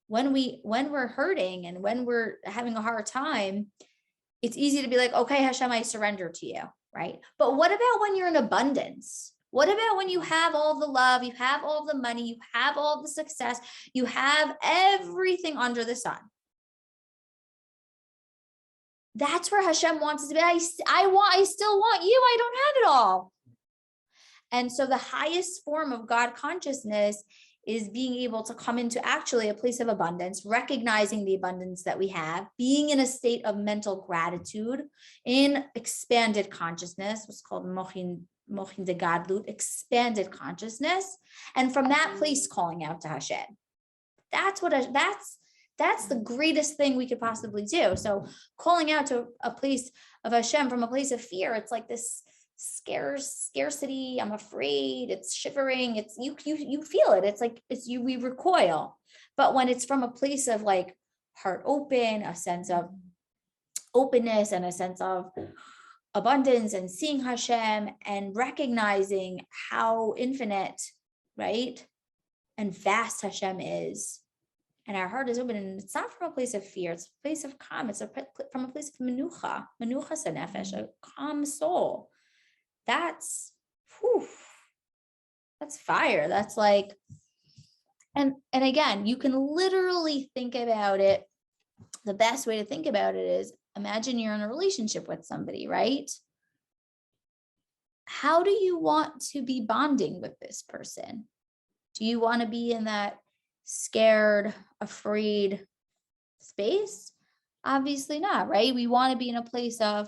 when we're hurting and when we're having a hard time, it's easy to be like, okay, Hashem, I surrender to you, right? But what about when you're in abundance? What about when you have all the love, you have all the money, you have all the success, you have everything under the sun? That's where Hashem wants us to be. I still want you. I don't have it all. And so the highest form of God consciousness is being able to come into actually a place of abundance, recognizing the abundance that we have, being in a state of mental gratitude, in expanded consciousness, what's called mochin de gadlut, expanded consciousness, and from that place calling out to Hashem. That's the greatest thing we could possibly do. So calling out to a place of Hashem from a place of fear, it's like this scarcity. I'm afraid. It's shivering. It's you feel it. It's like we recoil. But when it's from a place of like heart open, a sense of openness and a sense of abundance and seeing Hashem and recognizing how infinite, right, and vast Hashem is. And our heart is open, and it's not from a place of fear. It's a place of calm. It's from a place of menucha sanefesh, a calm soul. That's fire. That's like, and again, you can literally think about it. The best way to think about it is, imagine you're in a relationship with somebody, right? How do you want to be bonding with this person? Do you want to be in that scared, afraid space? Obviously not, right? We want to be in a place of,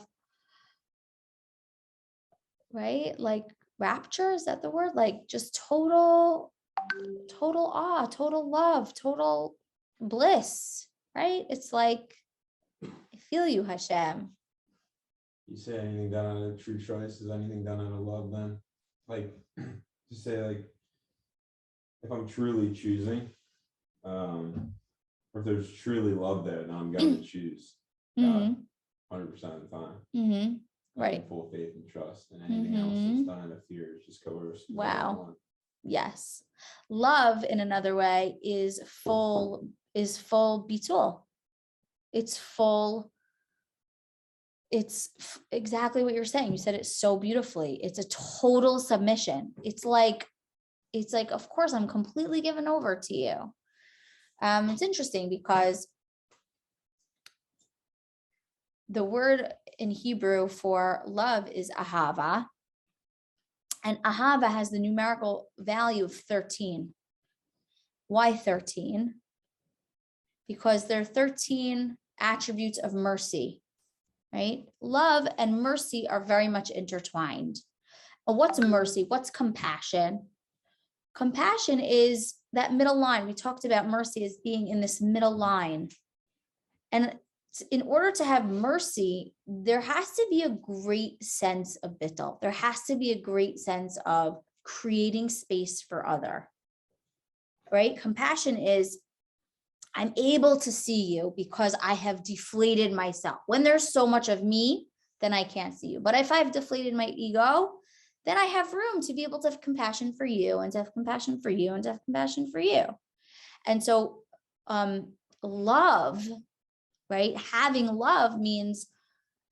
right, like rapture, is that the word? Like just total awe, total love, total bliss, right? It's like, I feel you, Hashem.
You say anything done out of true choice? Is anything done out of love then? Like, just say like, if I'm truly choosing, or if there's truly love there, then I'm going to choose God 100% of the time.
Mm-hmm. Right.
Full faith and trust, and anything else that's done out of fear is just coerced.
Wow. Yes. Love, in another way, is full bitul. It's full. It's exactly what you're saying. You said it so beautifully. It's a total submission. It's like, of course, I'm completely given over to you. It's interesting because the word in Hebrew for love is ahava. And ahava has the numerical value of 13. Why 13? Because there are 13 attributes of mercy, right? Love and mercy are very much intertwined. What's mercy? What's compassion? Compassion is that middle line. We talked about mercy as being in this middle line. And in order to have mercy, there has to be a great sense of bittul. There has to be a great sense of creating space for other, right? Compassion is, I'm able to see you because I have deflated myself. When there's so much of me, then I can't see you. But if I've deflated my ego, then I have room to be able to have compassion for you and to have compassion for you and to have compassion for you. And so love, right? Having love means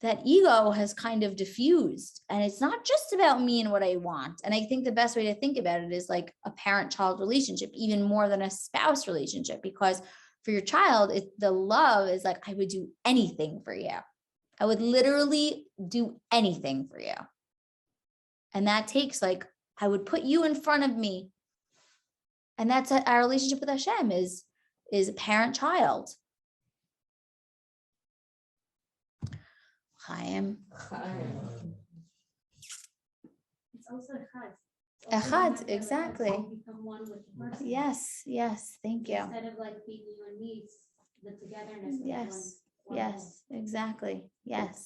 that ego has kind of diffused, and it's not just about me and what I want. And I think the best way to think about it is like a parent-child relationship, even more than a spouse relationship, because for your child, the love is like, I would do anything for you. I would literally do anything for you. And that takes like, I would put you in front of me. And that's our relationship with Hashem is parent-child. Chaim.
It's also echad.
Echad, exactly.
Become one with the person.
Yes, thank you.
Instead of like being you and me, it's the togetherness. of
Yes,
one
yes, exactly. Yes.